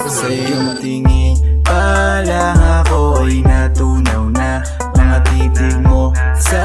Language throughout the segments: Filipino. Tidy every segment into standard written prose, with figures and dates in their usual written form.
Sa iyong tingin pa lang ako ay natunaw na. Mga titig mo sa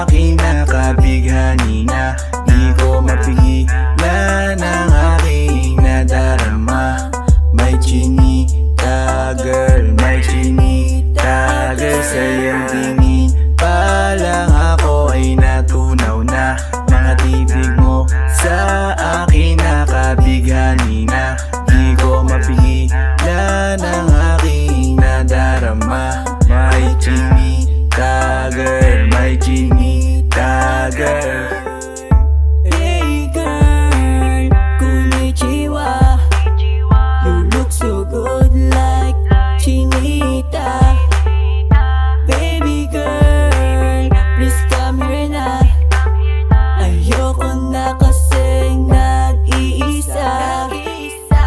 akin nakabighani na. Di ko mapigilan ang aking nadarama. May chinita girl, may chinita girl. Sa iyong tingin pa lang ako ay natunaw na. Mga titig mo sa akin nakabighani na. Di ko mapigilan ang aking nadarama. May chinita girl, may chinita girl. Hey girl, konnichiwa. You look so good like chinita. Baby girl, please come here na. Ayoko na kasing nag-iisa.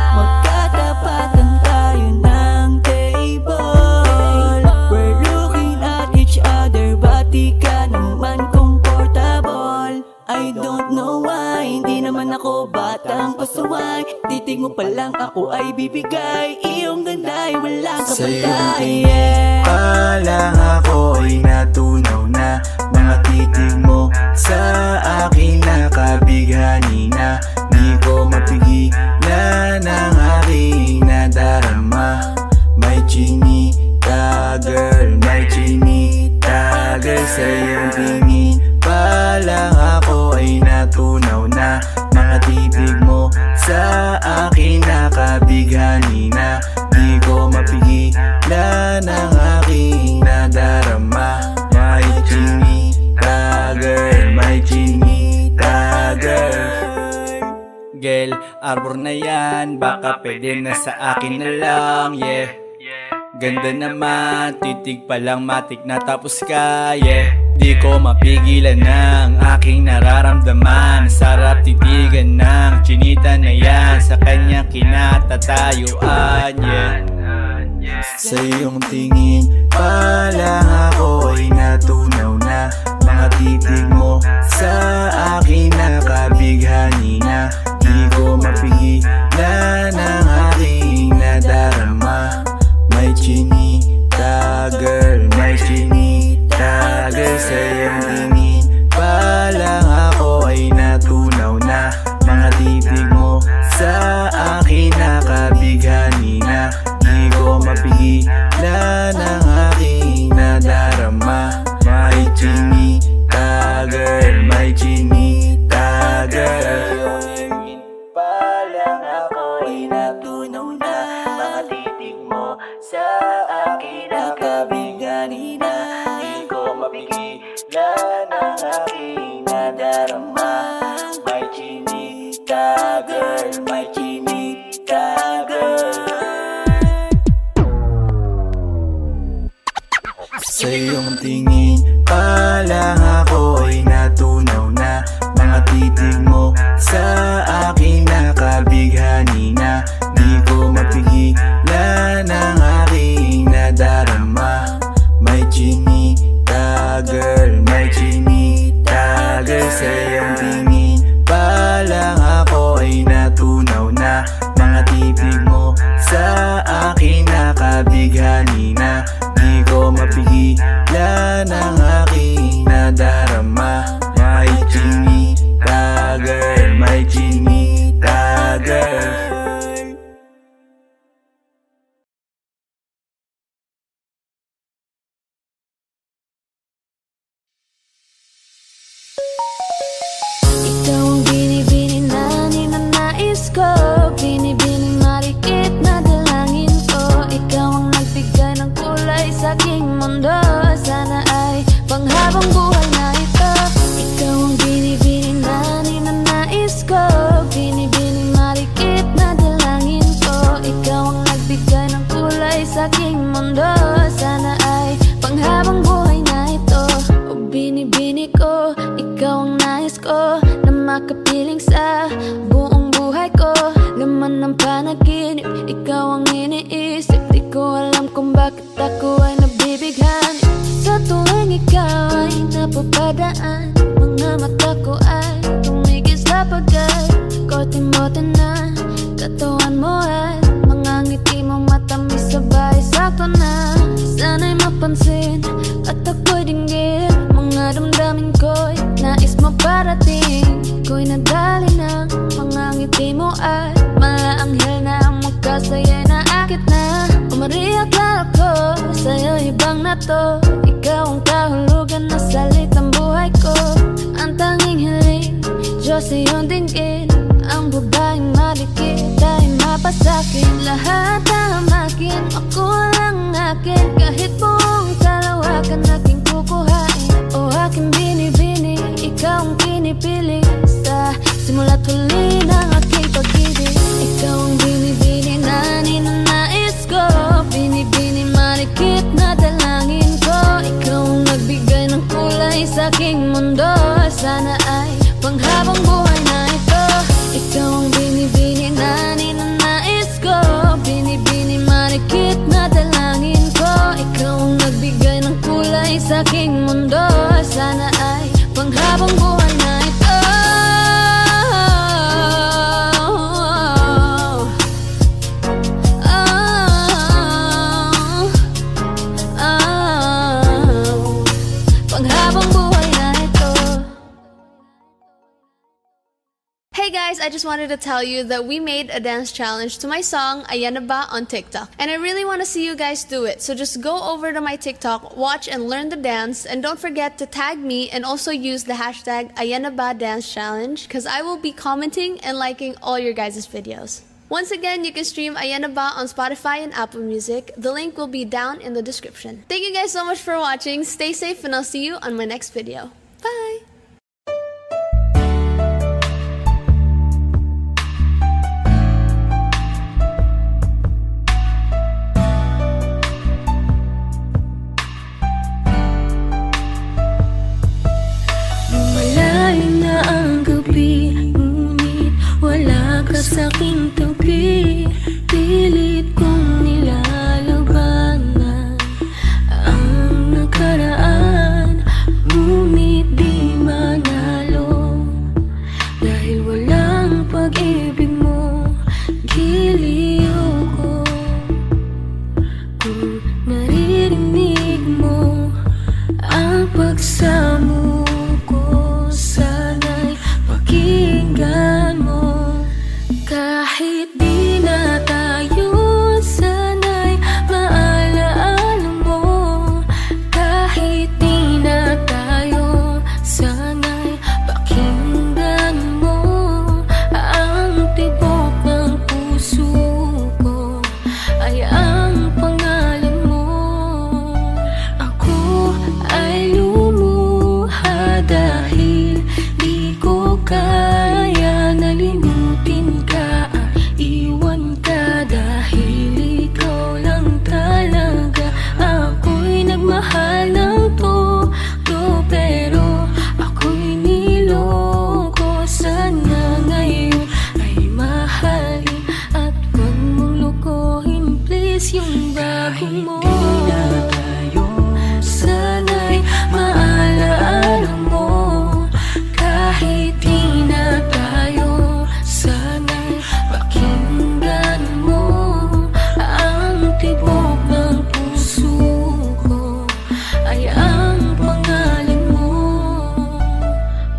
Magkatapatan tayo ng table. We're looking at each other, but di ka naman comfortable. I don't know why, hindi naman ako batang pasaway. Titig mo pa lang ako ay bibigay. Iyong ganda ay walang Sa iyong kapatay. tingin pa lang ako ay natunaw na. Mga titig mo sa akin nakabighani na. Di ko mapigilan ang aking nadarama. May chinita girl, may chinita girl. Sa iyong tingin pa lang ako ay natunaw na. Mga titig mo sa akin nakabighani na. Di ko mapigilan ang aking nadarama. May chinita girl, may chinita girl. Girl, arbor na yan, baka pwede na sa akin na lang, yeah. Ganda naman, titig pa lang matik na tapos ka, yeah. Di ko mapigilan ng aking nararamdaman. Sarap titigan ng chinita na yan, sa kanya kinatatayuan, yeah. Sa iyong tingin pa lang ako ay natunaw na. Mga titig mo sa akin nakabighani na. Di ko mapigilan ang aking nadarama. May chinita girl, may chinita girl. Sa iyong tingin pa lang ako ay natunaw na. Mga titig mo sa akin nakabighani na. Di ko mapigilan ang aking nadarama. May chinita girl, may chinita girl. Pa lang ako ay natunaw na. Mga titig mo sa akin nakabighani na. Di ko mapigilan ang aking nadarama. May chinita girl, may chinita girl. Sa iyong tingin pa lang ako ay natunaw na. Mga titig mo sa akin nakabighani na. Di ko mapigilan ang aking nadarama. May chinita girl, may chinita girl. Sa iyong tingin pa lang ako ay natunaw na. Mga titig mo sa akin nakabighani na. Di ko mapigilan ang aking nadarama. May chinita girl, may chinita girl. Ikaw ang binibini na ninanais ko. Binibining marikit na dalangin ko. Ikaw ang nagbigay ng kulay sa aking mundo. Sana ay panghabang buhay na ito. Ikaw ang binibini na ninanais ko. Binibining marikit na dalangin ko. Ikaw ang nagbigay ng kulay sa aking mundo. Sana ay panghabang buhay na ito. O binibini ko, ikaw ang nais ko na makapiling sa buong buhay ko. Laman ng panaginip, ikaw ang iniisip. Di ko alam kung bakit ako ay nabibighani. Sa tuwing ikaw ay napapadaan, mga mata ko ay tumigil sa pagkat. Kote-mote na katawan mo at mga to. Ikaw ang kahulugan na salitang buhay ko. Ang tanging hiling, Diyos ay iyong dinggin. Ang babaeng malikit ay mapasakin. Lahat ang akin, ako lang akin. Kahit buong kalawakan aking kukuhain o aking binibini, ikaw ang pinipili sa simula't huli ng aking pag-ibig. Ikaw ang binibini na ninanais ko, binibini malikit na dalangin ko. Ikaw ang nagbigay ng kulay sa aking mundo. Sana ay panghabang buhay na ito. Ikaw ang binibini na ninanais ko, binibini malikit na dalangin ko. Ikaw ang nagbigay ng kulay sa aking mundo. Sana ay panghabang buhay na ito. Panghabang buhay na ito. Hey guys, I just wanted to tell you that we made a dance challenge to my song Ayan Na Ba on TikTok. And I really want to see you guys do it. So just go over to my TikTok, watch and learn the dance, and don't forget to tag me and also use the hashtag Ayan Na Ba Dance Challenge because I will be commenting and liking all your guys' videos. Once again, you can stream Ayan Na Ba on Spotify and Apple Music. The link will be down in the description. Thank you guys so much for watching. Stay safe and I'll see you on my next video. Bye! Malalim na ang gabi, ngunit wala ka sa'king tabi. Pilit kong nilalabanan ang nakaraan, ngunit di manalo. Dahil walang pag-ibig mo, giliw ko. Kung naririnig mo ang pagsamo ko, sana'y pakinggan mo. Kahit di na tayo, sana'y maalaala mo. Kahit di na tayo, sana'y pakinggan mo. Ang tibok ng puso ko ay ang pangalan mo. Ako ay lumuha dahil di ko kaya nalimutin ka. Iwan ka dahil ikaw lang talaga. Ako'y nagmahal ng todo, pero ako'y niloko. Sana ngayon ay mahalin at huwag mong lukohin, please, yung bago mo. Sana'y maalaala mo. Kahit di na tayo, sana'y pakinggan mo. Ang tibok ng puso ko ay ang pangalan mo.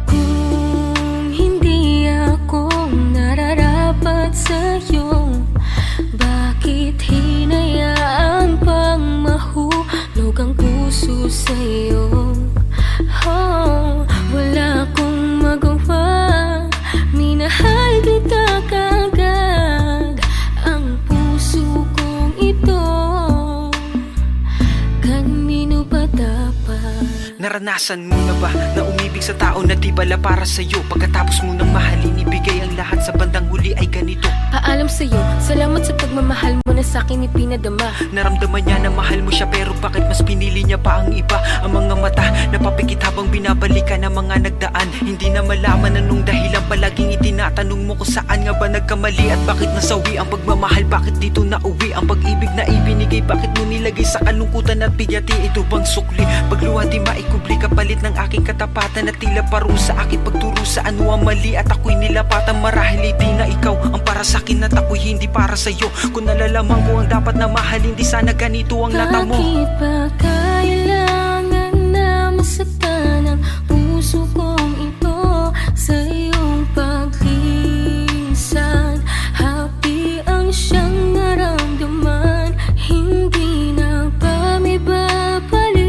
Kung hindi ako nararapat sa'yo, bakit hinayaan pang mahulog ang puso sa'yo? Oh, wala akong magawa, minahal kita kagad. Ang puso kong ito, kanino ba dapat? Naranasan mo na ba na umibig sa tao na di bala para sa'yo? Pagkatapos mo nang mahalin, ibigay ang lahat, sa bandang huli ay ganito. Paalam sa'yo, salamat sa pagmamahal mo na sa'kin ipinadama. Naramdaman niya na mahal mo siya, pero bakit mas pinili niya pa ang iba? Ang mga mata napapikit habang binabalikan ang mga nagdaan. Hindi na malaman anong dahilan, palaging itinatanong mo kung saan nga ba nagkamali. At bakit nasawi ang pagmamahal, bakit dito nauwi ang pag-ibig na ibinigay? Bakit mo nilagay sa kalungkutan at bigati? Ito bang sukli? Pagluwa di maikubli, kapalit ng aking katapatan at tila parusa, aking pagturo sa ano ang mali at ako'y nilapatan. Marahil di na ikaw ang para sa'kin at ako'y hindi para sa'yo. Kung nalalaman ko ang dapat na mahalin, di sana ganito ang natamo. Bakit ba kailangan na masaktan ang puso kong ito sa iyong paglisan? Happy ang siyang naramdaman, hindi na ba may babalik?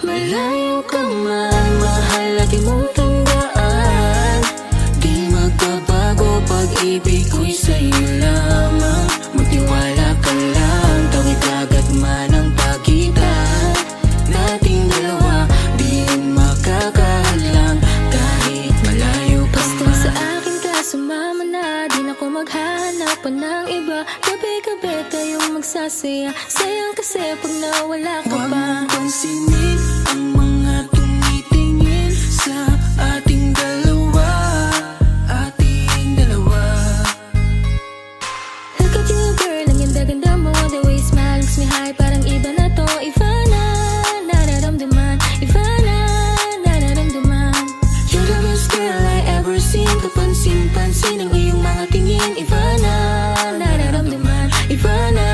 malayo ka man, mahal lagi mong tandaan. Di magbabago, pag-ibig ko'y sa'yo lamang. Magtiwala ka lang, tawid agad man ang pagitan nating dalawa. Di yun makakahadlang kahit malayo ka man. Basta sa akin ka sumama na, di na ko maghahanap pa ng iba. Gabi-gabi tayong magsasaya, sayang kasi pag nawala ka pa. Huwag mong pansinin ang mga tumitingin sa ating dalawa, ating dalawa. Look at you girl, ang ganda-ganda mo. The way you smile makes me high, parang iba na to. Iba na, nararamdaman. Iba na, nararamdaman. You're the best girl I ever seen. Kapansin-pansin ang iyong mga tingin. Iba na, Nararamdaman. iba na,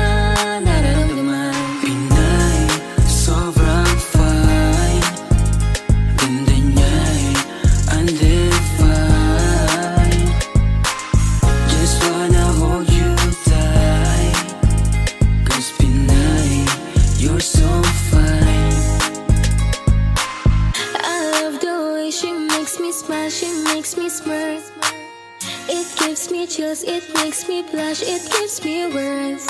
nararamdaman. Pinay, sobrang fine. Ganda niya'y undefined. Just wanna hold you tight. 'Cause Pinay, you're so fine. I love the way she makes me smile, she makes me smirk. It gives me chills, it makes me blush, it gives me words.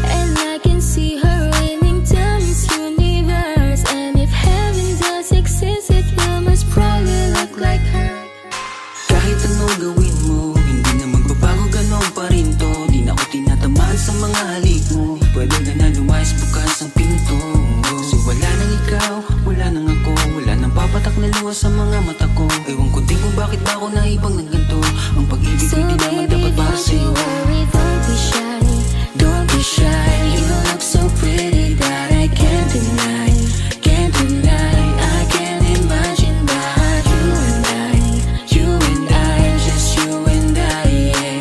And I can see her winning to Miss Universe. And if heaven does exist, it will most probably look like her. Kahit anong gawin mo, hindi na magbabago, ganon pa rin to. Di na ako tinatamaan sa mga halik mo. Pwede ka na lumayas, bukas ang pinto. Kasi wala nang ikaw, wala nang ako. Wala nang papatak na luha sa mga mata ko. Ewan ko din kung bakit ba ako naibang ng ganito. Ang pag-ibig So ko di naman baby, dapat para don't you sa'yo. worry, don't be shy. Don't be shy, you look so pretty that I can't deny, can't deny. I can't imagine but you and I, just you and I, yeah.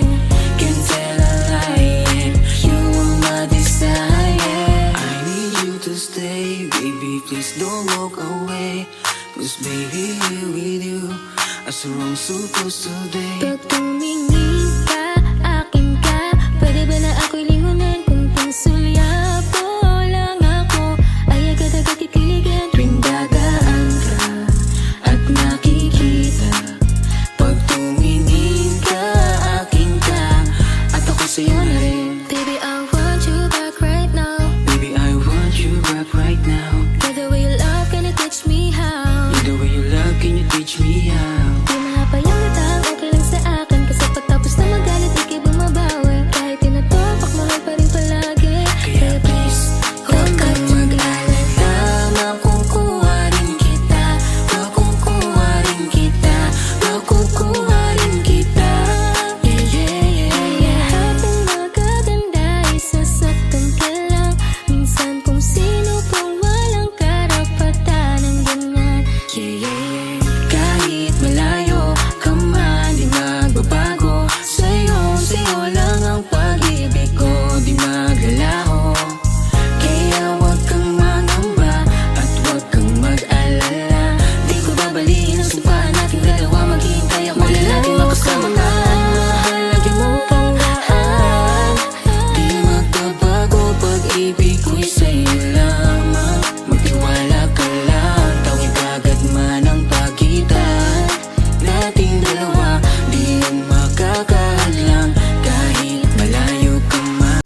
Can't tell a lie, yeah. You are my desire. I need you to stay, baby, please don't walk away. 'Cause baby, here with you, as we're supposed to be. Pag tumingin ka, akin ka. Pwede ba na ako'y lingunan kung pangsulyapo lang ako? Ay agad-agad titiligan tuwing dadaan ka At nakikita pag tumingin ka, akin ka, at ako sa'yo na rin. Baby, I want you back right now. Baby, I want you back right now. By the way you love, can you teach me how? The way you love, can you teach me how? Di mahapayang latang, okay lang sa akin. Kasi pagtapos na magalit, ikay bumabawi. Kahit tinatopak, mahal pa rin palagi. Kaya please, huwag kang mag-alala. Makukuha rin kita, makukuha rin kita, makukuha rin kita. Yeah, yeah, yeah, yeah. Lahat ng magaganda ay sasaktan ka lang. Minsan kung sino pang walang karapatan ng ganyan. Yeah, yeah, yeah. Kahit malayo ka man, di magbabago. Sa'yo lang ang pag-ibig ko, di maglalaho. Kaya huwag kang mangamba at huwag kang mag-alala. Di ko babaliin ang sumpaan nating dalawa. Maghihintay ako na lagi makasama ka. Mahal lagi mong tandaan. Di magbabago, pag-ibig ko'y sa'yo lamang. Magtiwala ka lang, tawid agad man ang pagitan nating dalawa. Di yun makakahadlang kahit malayo ka man.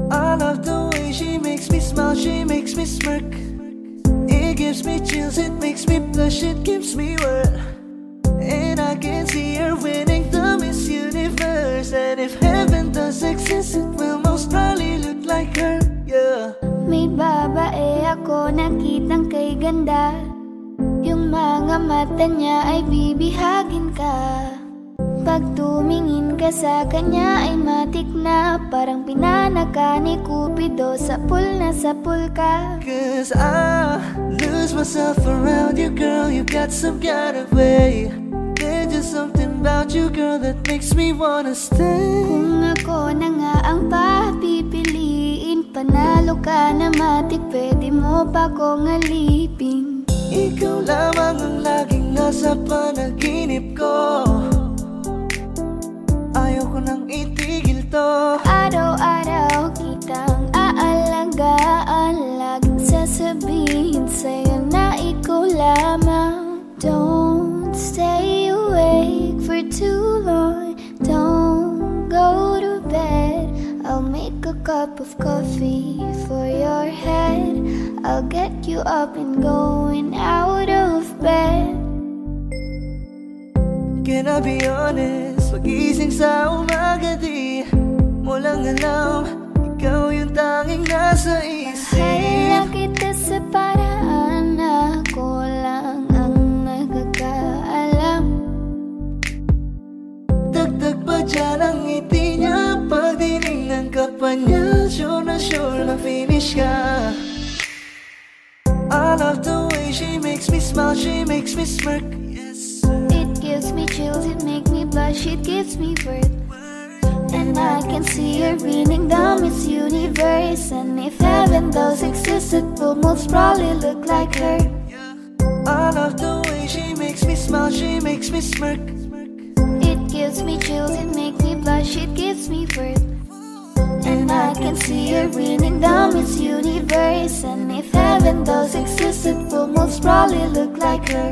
I love the way she makes me smile, she makes me smirk. It gives me chills, it makes me blush, it gives me world. And I can see her winning the Miss Universe. And if heaven does exist, it will most probably look like her, yeah. May babae ako nakitang kay ganda. Yung mga mata niya ay bibihagin ka. Pag tumingin ka sa kanya ay matik na. Parang pinanaka ni Cupido, sapul na sapul ka. 'Cause I lose myself around you, girl. You got some kind of way. There's just something about you, girl, that makes me wanna stay. Kung Ako na nga ang papipiliin. Panalo ka na matik, pwede mo pa kong alipin. Ikaw lamang ang laging nasa panaginip ko. Ayoko nang itigil to. Araw-araw kitang aalagaan, laging sasabihin sa'yo na ikaw lamang. Don't stay awake for too long, don't go to bed. I'll make a cup of coffee for your head. I'll get you up and going out of bed. Can I be honest? Pag-ising sa umaga di mo lang alam, ikaw yung tanging nasa isip. Mahal kita sa paraan na ako lang ang nagkakaalam. Dagdag pa dyan ang ngiti niya, pag dinignan ka pa niya, sure na finish ka. I love the way she makes me smile, she makes me smirk. Yes. It gives me chills, it makes me blush, it gives me birth. And I can see her reading down Miss Universe. And if heaven does exist, it will most probably look like her. I love the way she makes me smile, she makes me smirk. It gives me chills, it makes me blush, it gives me birth. And I can see her reading down Miss Universe. And if heaven does exist, it will most probably look like her.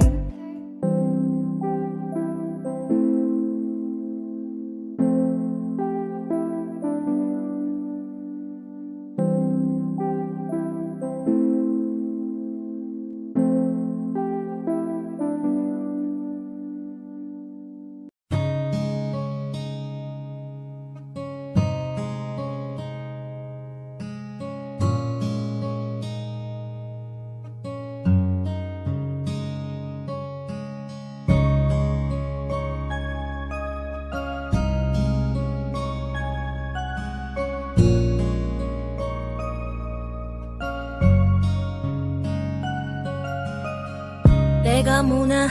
Teka muna,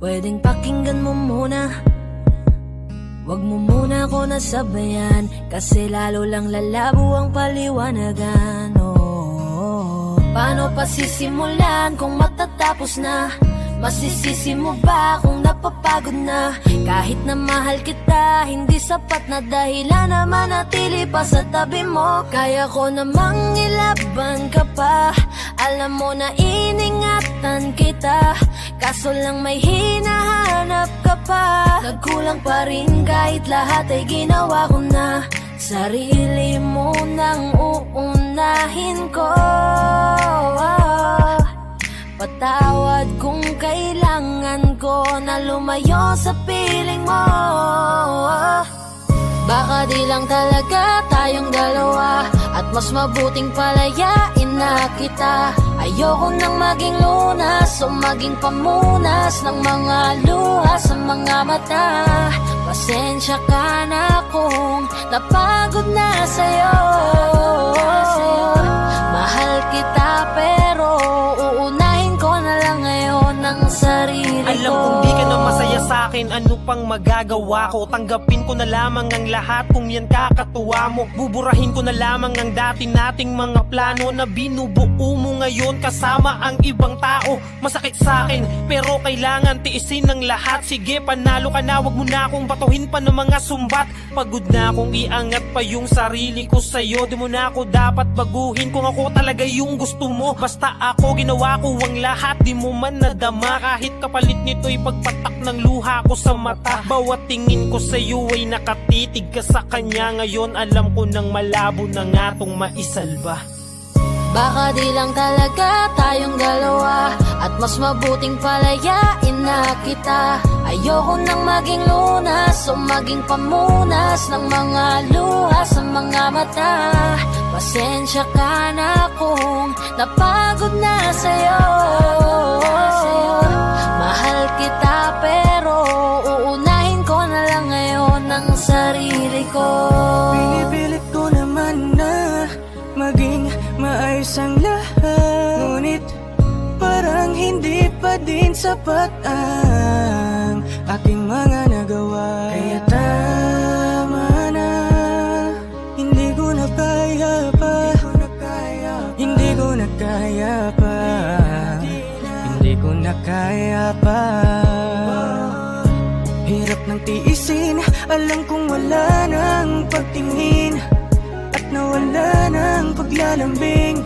pwedeng pakinggan mo muna. Wag mo muna ako nasabayan, kasi lalo lang lalabo ang paliwanagan. Oh, paano pa sisimulan kung matatapos na? Masisisi mo ba kung napapagod na? Kahit na mahal kita, hindi sapat na dahilan na manatili pa sa tabi mo. Kaya ko namang ilaban ka pa, alam mo na iningatan kita, kaso lang may hinahanap ka pa. Nagkulang pa rin kahit lahat ay ginawa ko na. Sarili mo nang uunahin ko. Patawad kung kailangan ko na lumayo sa piling mo. Baka di lang talaga tayong dalawa, at mas mabuting palayain na kita. Ayoko nang maging lunas o maging pamunas ng mga luha sa mga mata. Pasensya ka na kung napagod na sa'yo. Mahal kita pero uunahin ko na lang ngayon ang sarili ko. Alam kong di ka na masaya sa'kin, ano pang magagawa ko? Tanggapin ko na lamang ang lahat kung yan kakatuwa mo. Buburahin ko na lamang ang dati nating mga plano na binubuo mo ngayon kasama ang ibang tao. Masakit sa'kin pero kailangan tiisin ng lahat. Sige, panalo ka na, wag mo na akong batuhin pa ng mga sumbat. Pagod na akong iangat pa yung sarili ko sa'yo. Di mo na ako dapat baguhin kung ako talaga yung gusto mo. Basta ako, ginawa ko ang lahat, di mo man nadama. Kahit kapalit nito'y pagpatak ng luha ko sa mata. Bawat tingin ko sa'yo ay nakatitig ka sa kanya. Ngayon alam ko nang malabo na nga tong maisalba. Baka di lang talaga tayong dalawa, at mas mabuting palayain na kita. Ayoko nang maging lunas o maging pamunas ng mga luha sa mga mata. Pasensya ka na kung napagod na sa'yo. Mahal kita pero uunahin ko na lang ngayon ang sarili ko. Pinipilit ko naman na maging maayos ang lahat, ngunit parang hindi pa din sapat ang aking mga nagawa. Kaya tama na ko na kaya pa. Hirap ng tiisin, alam kong wala nang pagtingin at nawala ng paglalambing.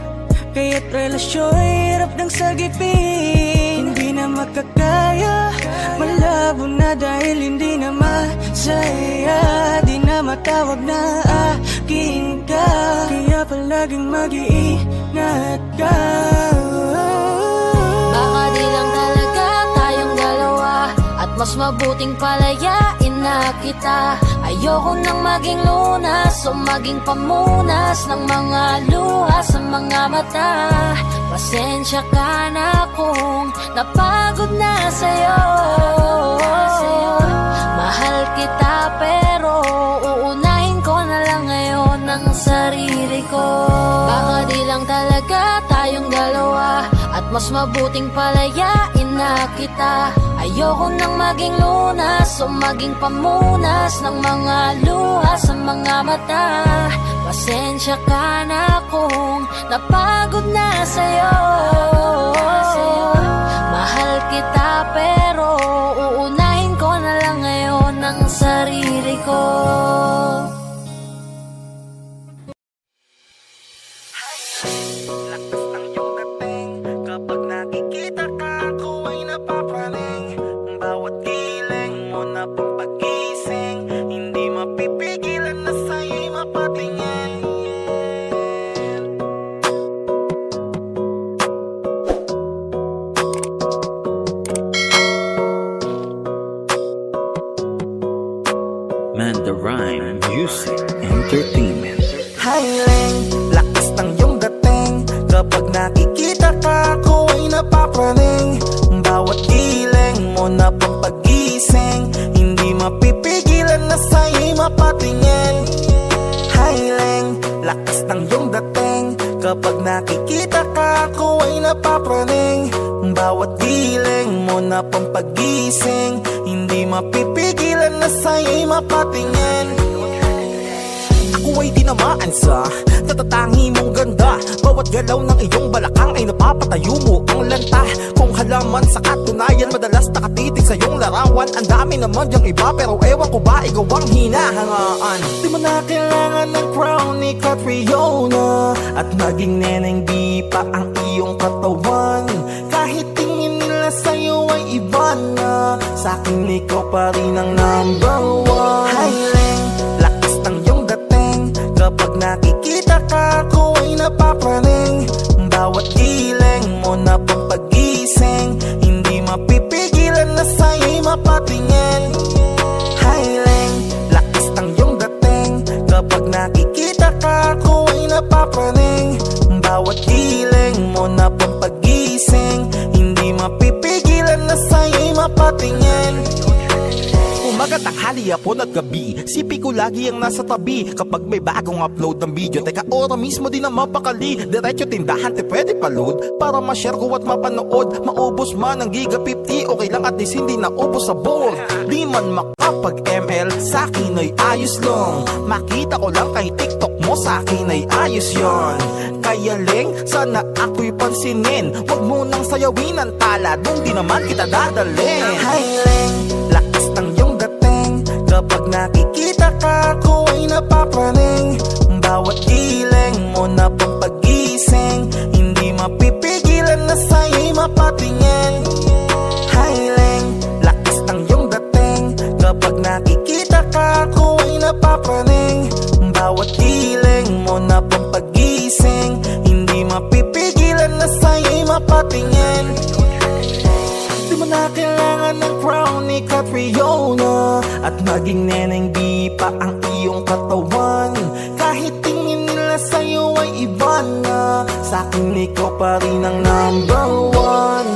Kaya't relasyon hirap ng sagipin. Hindi na makakaya, malabo na dahil hindi na masaya. Di na matawag na akin ka, kaya palaging mag-iingat ka. Baka di lang talaga tayong dalawa, at mas mabuting palayain na kita. Ayoko nang maging lunas o maging pamunas ng mga luha sa mga mata. Pasensya ka na kung napagod na sa'yo. Mahal kita pero uunahin ko na lang ngayon ang sarili ko. Baka di lang talaga tayong dalawa, at mas mabuting palayain na kita. Ayoko nang maging lunas o maging pamunas ng mga luha sa mga mata. Pasensya ka na kung napagod na sa'yo. Mahal kita pero uunahin ko na lang ngayon ang sarili ko. Lakas ng iyong dating, kapag nakikita ka ako ay napapraning. Bawat giling mo na pampagising, hindi mapipigilan na sa'yo'y mapatingin. Mandarine Music Entertainment. Highling, lakas ng iyong dating, kapag nakikita ka ako ay napapraning. Bawat giling mo na pampagising, hindi mapipigilan na sa'yo'y mapatingin. Highling, lakas ng iyong dating, kapag nakikita ka ako ay napapraning. Bawat giling mo na pampagising, hindi mapipigilan na sa'yo'y mapatingin. Ako ay tinamaan sa tatatangi mong ganda. Bawat galaw ng iyong balakang ay napapatayo mo ang lanta. Kung halaman sa katunayan, madalas nakatitig sa iyong larawan. Ang dami naman diyang iba, pero ewan ko ba ikaw ang hinahangaan. Di mo na kailangan ng crown ni Catriona, at maging neneng di pa ang iyong katawan. Kahit tingin nila sa'yo ay iba na, sa'kin ikaw pa rin ang number one. Highling, lakas ng iyong dating, kapag nakikita ka ako ay napapraning. Bawat giling mo na pampagising, hindi mapipigilan na sa'yo'y mapatingin. Highling, lakas ng iyong dating, kapag nakikita ka ako ay napapraning. Bawat giling mo na pampagising, hindi mapipigilan na sa'yo'y mapatingin. Umaga, tanghali, hapon at gabi, sipi ko lagi ang nasa tabi. Kapag may bagong upload ng video, teka ora mismo di na mapakali. Diretso tindahan, te pwede pa-load, para ma-share ko at mapanood. Maubos man ang giga 50, okay lang at least hindi na ubos sa board. Di man makapag ML, sa'kin ay ayos lang. Makita ko lang kay TikTok mo, sa'kin ay ayos yon. Kaya Leng, sana ako'y pansinin. Huwag mo nang sayawin ang tala, dun di naman kita dadalhin. Hi Leng, lakas ng iyong dating, kapag nakikita ka ako ay napapraning. Bawat giling mo na pampagising, hindi mapipigilan na sa'yo'y mapatingin. Highling, lakas ng iyong dating, kapag nakikita ka ako ay napapraning. Bawat giling mo na pampagising, hindi mapipigilan na sa'yo'y mapatingin. Di mo na kailangan ng crown ni Catriona, at maging neneng di pa ang iyong katawan. Kahit tingin nila sa'yo ay iba na, sa'kin ikaw pa rin ang number one.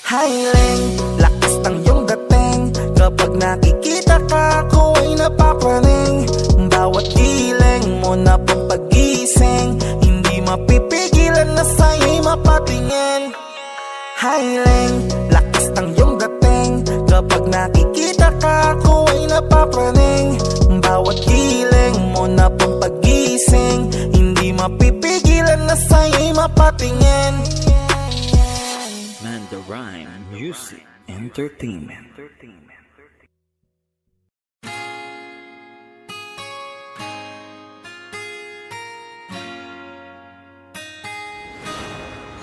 Highling, lakas ng iyong dating, kapag nakikita ka ako ay napapraning. Bawat giling mo na pampagising, hindi mapipigilan na sa'yo'y mapatingin. Highling, lakas ng iyong dating, kapag nakikita ka ako ay napapraning. Bawat giling mo na pampagising, hindi mapipigilan na sa'yo'y mapatingin. Rhyme Music Entertainment.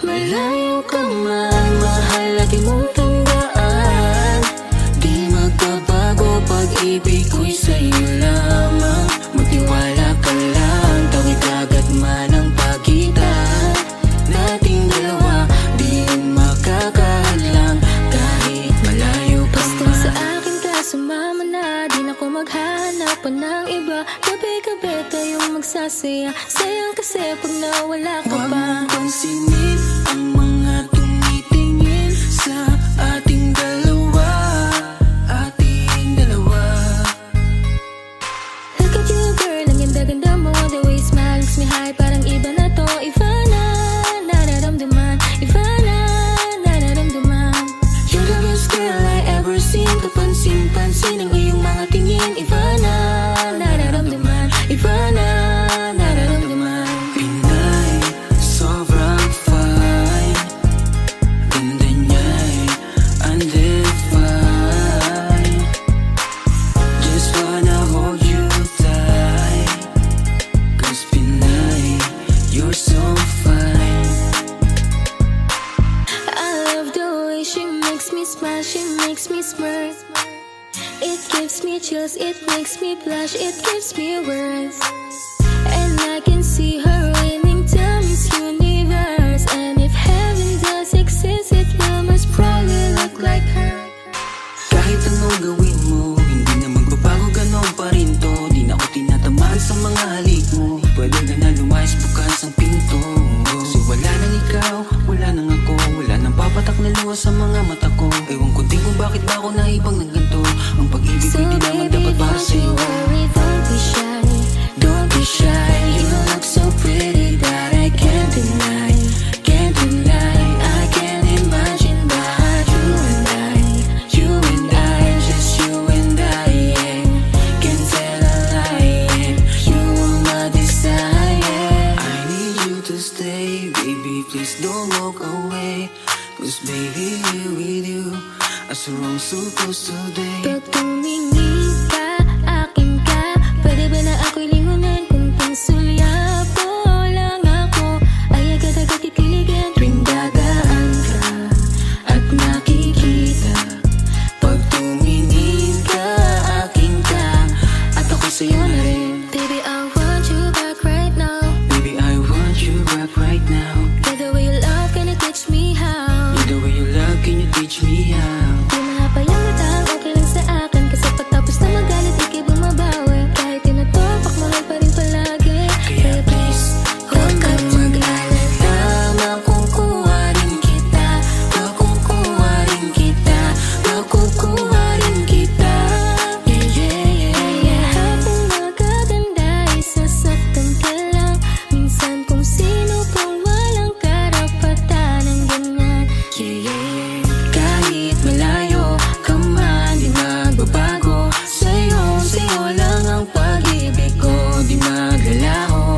Malayo ka man, mahal lagi mong tandaan. Di magbabago, pag-ibig ko'y sa'yo lamang. Magtiwala ka lang, tawid agad man ang pagitan nating dalawa, di makakahadlang kahit malayo ka Basta man. sa akin ka sumama na, di na ko maghanap pa ng iba. Gabi-gabi tayong magsasaya, sayang kasi pag nawala ka Huwag pa. mong pansinin ang mga tumitingin sa ating dalawa, ating dalawa. Look at you girl, ang ganda-ganda mo. The way you smile makes me high, parang iba na to. Iba na, nararamdaman. Iba na, nararamdaman. You're the best girl I ever seen. Kapansin-pansin ang iyong mga tingin. Iba na, nararamdaman. Iba na, nararamdaman. Pinay, sobrang fine. Ganda niya'y undefined. Just wanna hold you tight. 'Cause Pinay, you're so fine. I love the way she makes me smile, she makes me smirk. It gives me chills, it makes me blush, it gives me words. And I can see her winning to Miss Universe. And if heaven does exist, it will most probably look like her. Kahit anong gawin mo, hindi na magbabago, ganon pa rin to. Di na ako tinatamaan sa mga halik mo. Pwede ka na lumayas, bukas ang pinto. Kasi wala nang ikaw, wala nang ako. Wala nang papatak na luha sa mga mata ko. Ewan ko din kung bakit ba ako naibang ng ganito. Ang pag-ibig ko hindi naman dapat para don't sa'yo. you worry, don't be shy. Don't be shy, you look so pretty that I can't deny. Can't deny, I can't imagine but you and I, just you and I, yeah. Can't tell a lie, yeah. You are my desire. I need you to stay, baby, please don't walk away. 'Cause baby, here with you, I so wrong supposed to day. Pag tumingin ka, akin ka, pwede ba na ako'y lingunan? Kung pangsulyapo lang ako, ay agad-agad titiligan. Tuwing dadaan ka at nakikita, pag tumingin ka, akin ka, at ako sa'yo na rin. Baby, I want you back right now. Baby, I want you back right now. By the way you love, can you teach me how? The way you love, can you teach me how? Di mahapayang matang, okay lang sa akin. Kasi pagtapos na magalit, ikay bumabawi. Kahit tinatopak, mahal pa rin palagi. Kaya please, huwag kang mag-alala. Makukuha rin kita, makukuha rin kita, makukuha rin kita. Yeah, yeah, yeah, yeah. Lahat ng magaganda ay sasaktan ka lang. Minsan kung sino pang walang karapatan ng ganyan. Yeah, yeah, yeah. Kahit malayo ka man, di magbabago. Sa'yo lang ang pag-ibig ko, di maglalaho.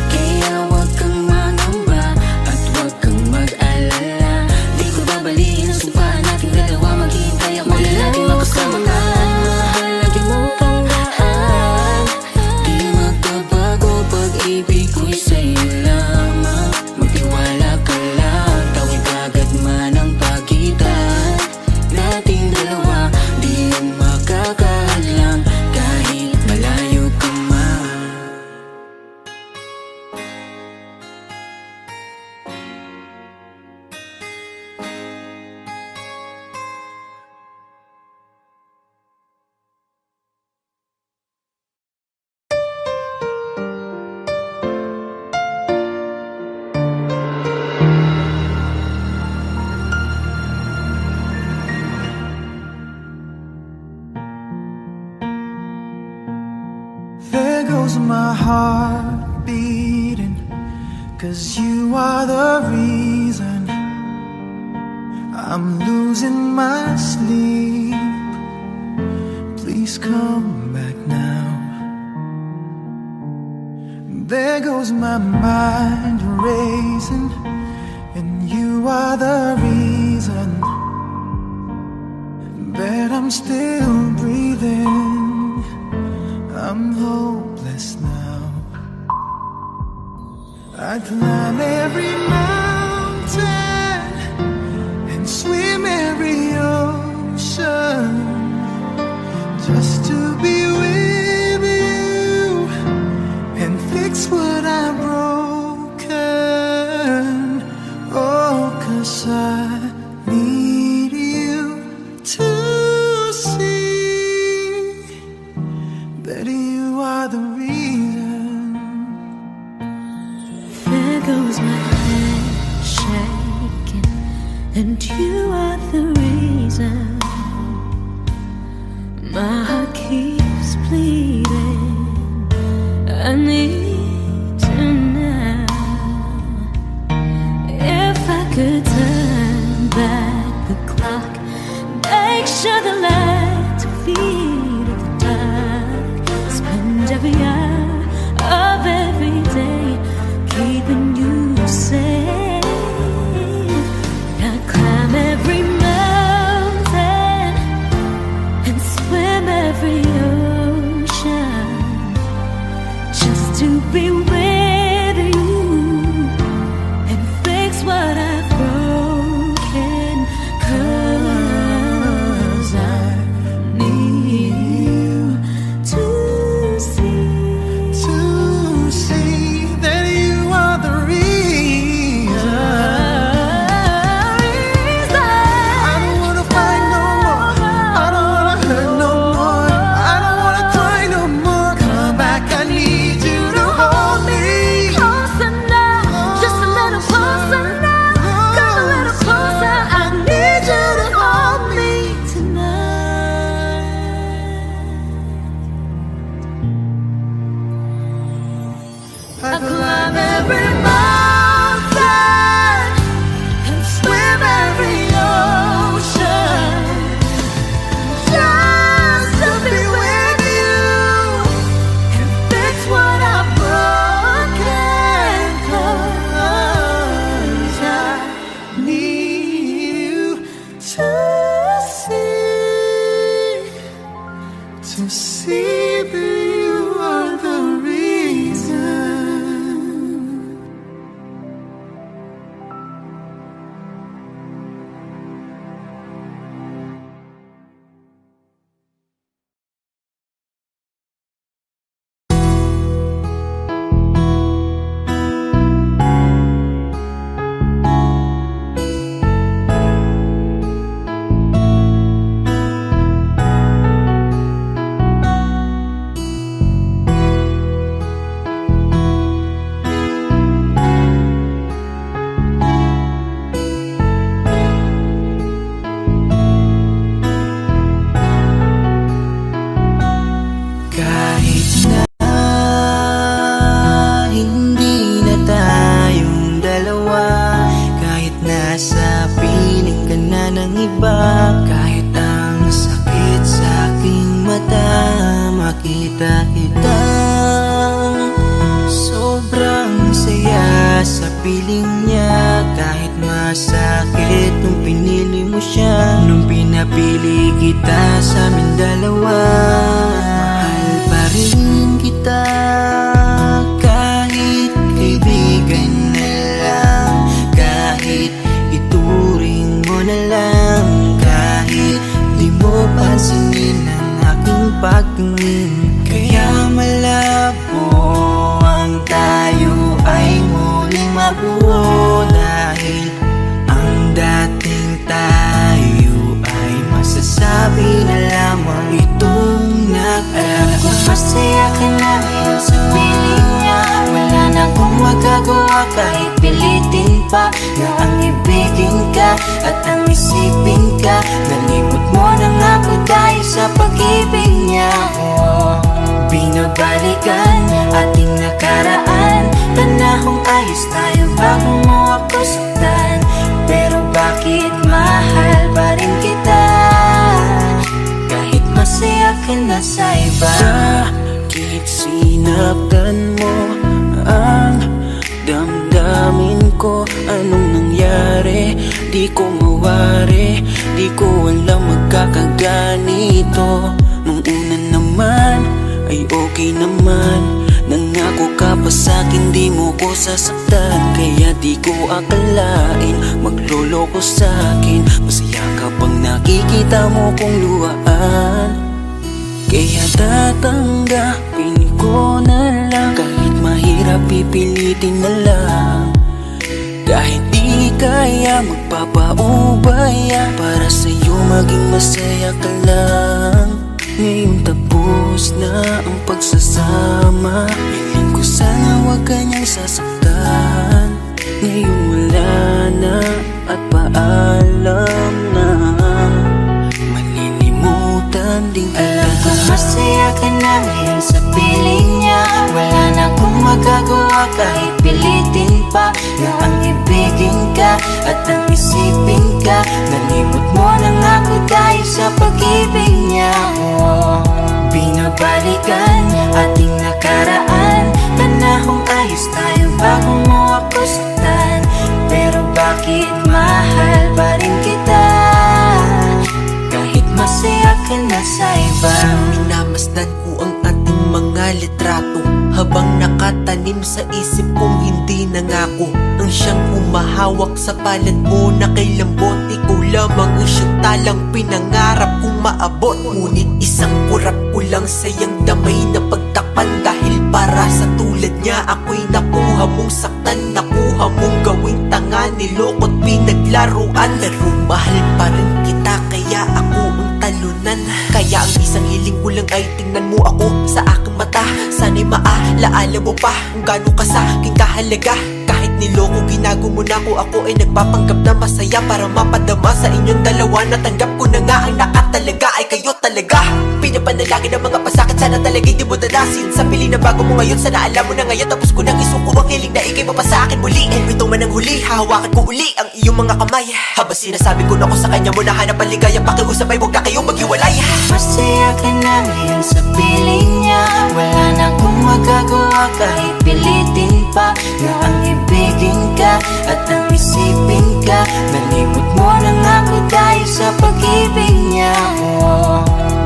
Kaya wag kang mangamba at wag kang mag-alala. Di ko babaliin ang sumpaan nating dalawa. Maghihintay ako na laging makasama ka. Mahal lagi mong tandaan. Di magbabago, pag-ibig ko'y sa'yo lamang. Magtiwala ka lang, tawid agad man ang pagitan nating dalawa. Di yan makakahadlang kahit malayo ka man. There goes my heart beating, 'cause you are the reason I'm losing my sleep. Please come back now. There goes my mind racing, and you are the reason frozen, but I'm still breathing. I'm hopeless now. I climb every mountain and swim every ocean just to be with you and fix what I've broken. Oh, 'cause I need you to see that you are the reason. There goes my hand shaking, and you are the reason. My heart keeps bleeding. I need you now. If I could turn back the clock, make sure the lights are feed at the dark. Spend every hour of every day keeping you safe. I climb every mountain and swim every ocean just to be with you and fix what I've broken. 'Cause I need you to See that you are the reason. I don't wanna fight no more. I don't wanna hurt no more. I don't wanna cry no more. Come back, I need you to hold me. Closer now, just a little closer now. Come a little closer, I need you to hold me tonight. I climb every mountain and swim every ocean just to be with you and fix what I've broken. 'Cause I Need you to see that you are the reason. Kahit na hindi na tayong dalawa, kahit nasa piling ka na ng iba, kahit ang sakit sa aking mata, makita kita. Sobrang saya sa piling niya, kahit masakit nung pinili mo siya. Nung pinapili kita sa amin dalawa, mahal pa rin kita. Kahit kaibigan na lang, kahit ituring mo na lang, kahit di mo pansinin ang aking pagtingin. Kaya malabo ang tayo ay muling mabuo, dahil ang dating tayo ay masasabi na lamang itong alam ko masaya ka na ngayon sa piling niya. Wala na akong magagawa kahit pilitin pa na ang ibigin ka at ang isipin ka. Nalimot mo na nga ako dahil sa pag-ibig niya. Binabalikan ating nakaraan, panahong ayos tayo bago mo ako saktan. Pero bakit mahal pa rin kita kahit masaya ka na sa iba? Bakit sinaktan mo ang damdamin ko? Anong nangyari? di ko mawari, di ko alam magkakaganito. Nung una naman ay okay naman, nangako ka pa sa'kin di mo ko sasaktan. Kaya di ko akalain magloloko sa'kin. Masaya ka pang nakikita mo kong luhaan. Kaya tatanggapin ko na lang, kahit mahirap pipilitin na lang. Kahit di kaya magpapaubaya, para sa'yo maging masaya ka lang. Ngayon tapos na ang pagsasama, hiling ko sana huwag kanyang sasaktan. Ngayon wala na at paalam na, malilimutan din kita. Alam ko masaya ka na ngayon sa piling niya. Wala na akong magagawa kahit pilitin pa, na ang ibigin ka at ang isipin ka. Nalimot mo na nga ako dahil sa pag-ibig niya. Binabalikan ating nakaraan, panahong ayos tayo bago mo ako saktan. Pero bakit mahal pa rin kita, kahit masaya ka na sa iba. Minamasdan ko ang ating mga litrato, habang nakatanim sa isip kong hindi nangako. Ang siyang humahawak sa palad mo na kay lambot, ikaw lamang ang siyang talang pinangarap kong maabot. Ngunit isang kurap ko lang sayang damay na pagtakpan, dahil para sa tulad niya ako'y nakuha mong saktan. Nakuha mong gawing tanga, niloko't pinaglaruan. Pero mahal pa rin kita kaya ako ang talunan. Kaya ang isang hiling ko lang ay tingnan mo ako sa aking mata. Sana'y maalaala mo pa kung gaano ka sa aking kahalaga. Kahit niloko ginago mo na ako ay nagpapanggap na masaya para mapadama sa inyong dalawa. Natanggap ko na nga ang nakatalaga ay kayo talaga. Pinapanalangin ang mga pasakit, sana talaga'y di mo dadasin. Sa pili na bago mo ngayon, sana alam mo na ngayon. Tapos ko nang isuko ang hiling na ikay pa sa akin muli. Kung ito man ang huli, hahawakan ko uli ang iyong mga kamay. Habang sinasabi ko na ko sa kanya mo na hanap ang ligaya, pakiusap ay huwag na kayong maghiwalay. Masaya ka na ngayon sa piling niya. Wala na akong magagawa kahit pilitin pa, na ang ibigin ka at ang isipin ka. Nalimot mo na nga ako dahil sa pag-ibig niya.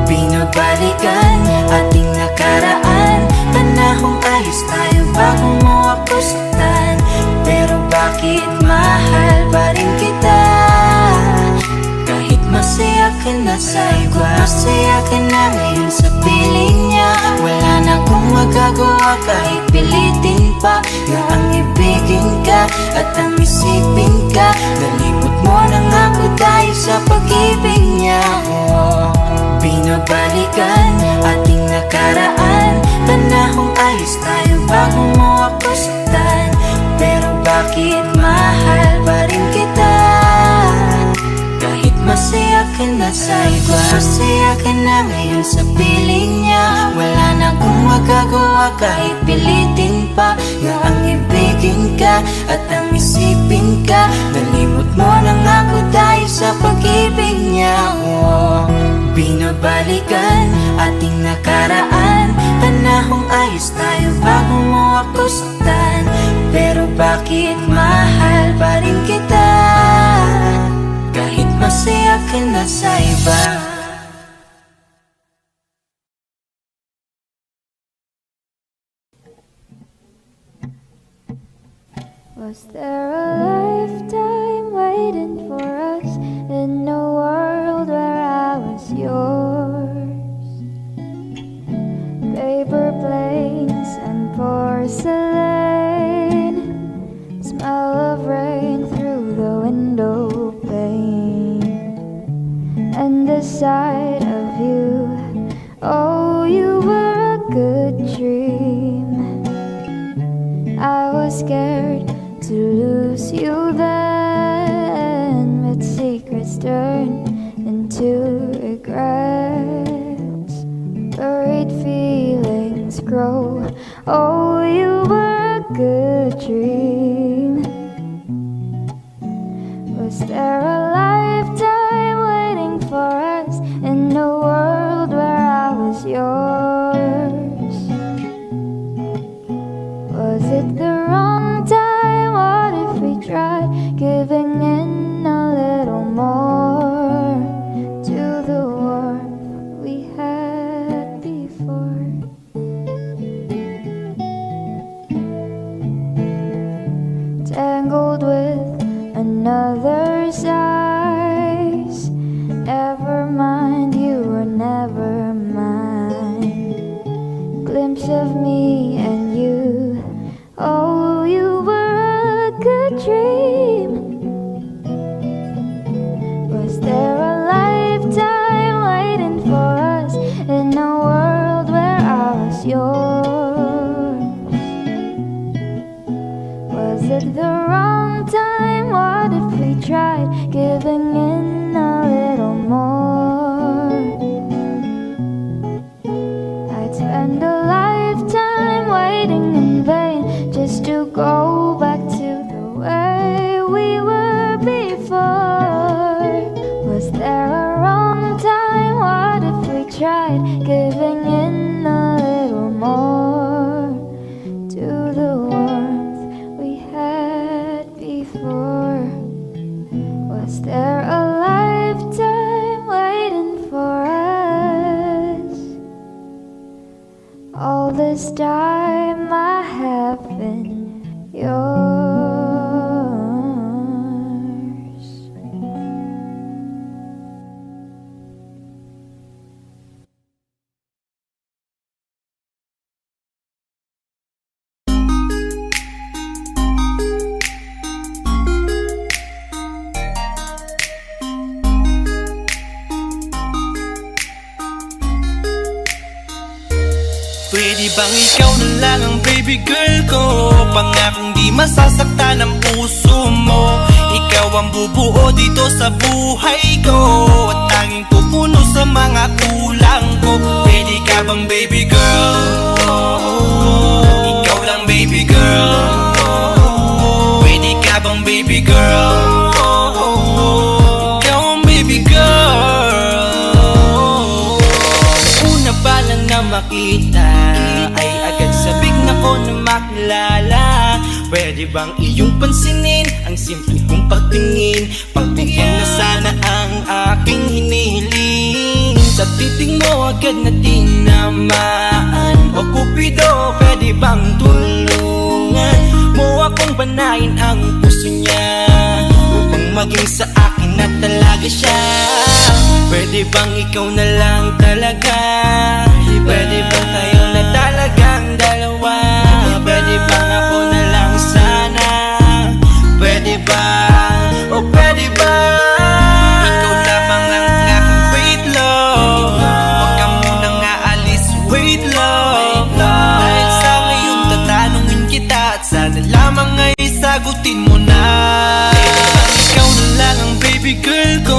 Binabalikan ating nakaraan, panahong ayos tayo bago mo ako saktan. Pero bakit mahal pa rin kita, kahit masaya ka na sa iba. Masaya ka na ngayon sa piling niya. Wala na akong magagawa kahit pilitin pa, na ang ibigin ka at ang isipin ka. Nalimot mo na nga ako dahil sa pag-ibig niya. Binabalikan ating nakaraan, panahong ayos tayo bago mo ako saktan. Pero bakit mahal pa rin kita, kahit masaya ka na sa iba. Masaya ka na ngayon sa piling niya. Wala na akong magagawa kahit pilitin pa, na ang ibigin ka at ang isipin ka. Nalimot mo na nga ako dahil sa pag-ibig niya. Binabalikan ating nakaraan, panahong ayos tayo bago mo ako saktan. Pero bakit mahal pa rin kita, kahit masaya ka na sa iba. Was there a lifetime waiting for us in a world where I was yours? Paper planes and porcelain, smell of rain through the window pane, and the sight of you, oh, you were a good dream. I was scared to lose you then, but secrets turn into regrets. Buried feelings grow, oh, you were a good dream. Was there a lifetime waiting for us in a world where I was yours? Was it the wrong time? What if we tried giving in a little? tangled with another's eyes. Never mind, you were never mine. Glimpse of me and you, oh, you were a good dream. Was there a lifetime waiting for us in a world where I was yours? Was it the wrong time? What if we tried giving in a little more? I'd spend a lifetime waiting in vain just to go back to the way we were before. Was there a wrong time? What if we tried giving in a little more to the warmth we had before? Was there a lifetime waiting for us? All this time I have been yours. Pwede bang ikaw na lang ang baby girl ko? Pangakong di masasaktan ang puso mo. Ikaw ang bubuo dito sa buhay ko, at tanging pupuno sa mga kulang ko. Pwede ka bang baby girl? Ikaw lang baby girl. Pwede ka bang baby girl? Ikaw ang baby girl. Una pa lang na makita ay agad sabik na ko na makilala. Pwede bang iyong pansinin ang simple kong pagtingin? Pagbigyan na sana ang aking hinihiling. Sa titing mo agad na tinamaan. O Cupido, pwede bang tulungan mo akong banayin ang puso niya, upang maging sa akin na talaga siya? Pwede bang ikaw na lang talaga? Pwede bang tayo na talagang dalawa? Pwede bang ako na lang sana? Pwede ba? O pwede ba? Ikaw lamang ang aking wait love. Huwag ka munang aalis, wait love. Dahil sa ngayon tatanungin kita, at sana lamang ay sagutin mo na. Ikaw na lang ang baby girl ko,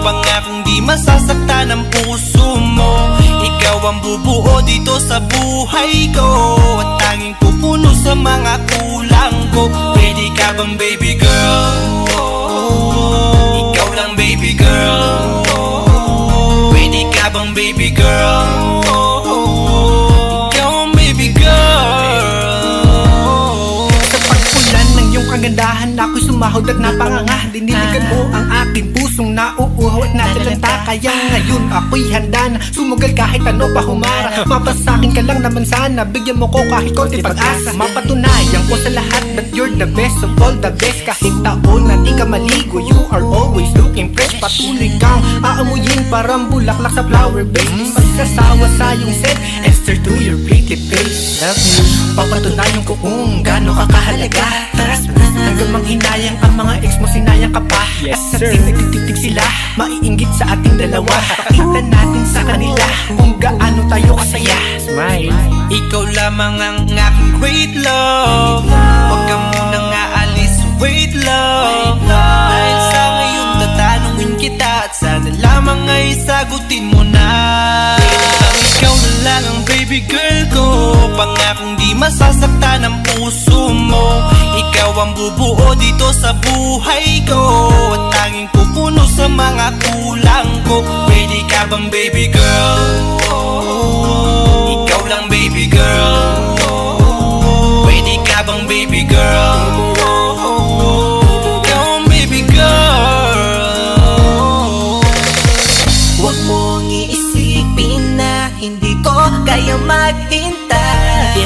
pangakong di masasaktan ang puso mo. Ikaw ang bubuo dito sa buhay ko, at tanging pupuno sa mga kulang ko. Pwede ka bang baby girl? Ikaw lang baby girl. Pwede ka bang baby girl? Ikaw ang baby girl. Sa pagpulan ng iyong kagandahan, ako'y sumahod at napanganga. Diniligan mo ang aking pusong nauuhaw at natalanta. Kaya ngayon ako'y handa na sumugal kahit ano pa humara. Mapasakin ka lang naman sana, bigyan mo ko kahit konti pag-asa. Mapatunayan ko sa lahat that you're the best of all the best. Kahit taon na di ka maligo, you are always looking fresh. Patuloy kang aamuyin parang bulaklak sa flower base. Di magsasawa sa iyong set, Esther to your pretty face. Love you, papatunayan ko kung gaano ka kahalaga. Hanggang manghinayang ang mga ex mo, sinayang ka pa. Yes, at sir. sa nagtitig sila, maiinggit sa ating dalawa. Pakita natin sa kanila kung gaano tayo kasaya. Smile. Ikaw lamang ang aking great love. Huwag ka munang aalis, wait love. Dahil sa ngayon tatanungin kita, at sana lamang ay sagutin mo na. Ikaw na lang ang baby girl ko, pangakong di masasaktan ang puso mo. Ikaw ang bubuo dito sa buhay ko, at tanging pupuno sa mga kulang ko. Pwede ka bang baby girl? Ikaw lang baby girl. Pwede ka bang baby girl? Ikaw ang baby girl. Huwag mong iisipin na hindi ko kaya maghintay.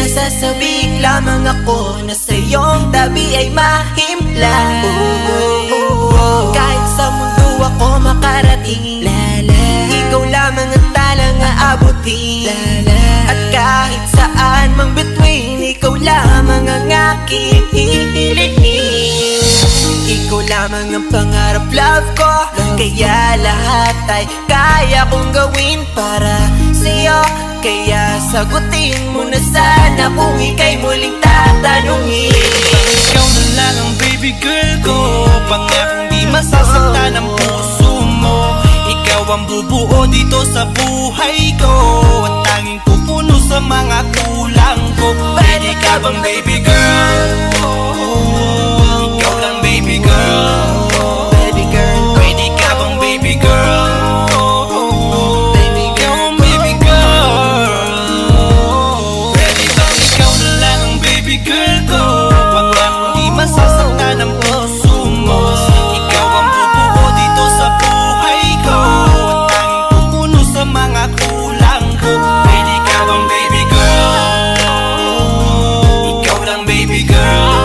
Nasasabik lang lamang ako na sa iyong tabi ay mahimlay. Kahit sa mundo ako makarating, ikaw lamang ang talang aabutin. At kahit saan mang between, ikaw lamang ang aking hihilihin. Ikaw lamang ang pangarap, love ko, kaya lahat ay kaya kong gawin para sa'yo. Kaya sagutin mo na sana kung ika'y muling tatanungin. Ikaw na lang ang baby girl ko, pangakong di masasaktan ang puso mo. Ikaw ang bubuo dito sa buhay ko, at tanging pupuno sa mga kulang ko. Pwede ka bang baby girl? Ikaw lang baby girl. Baby girl, Pwede ka bang baby girl? baby Ikaw girl, ang baby girl. Pwede bang ikaw na lang ang baby girl ko, pangakong di masasaktan ang puso mo. Ikaw ang bubuo dito sa buhay ko, at tanging pupuno sa mga kulang ko. Pwede ka bang baby girl? Ikaw lang baby girl.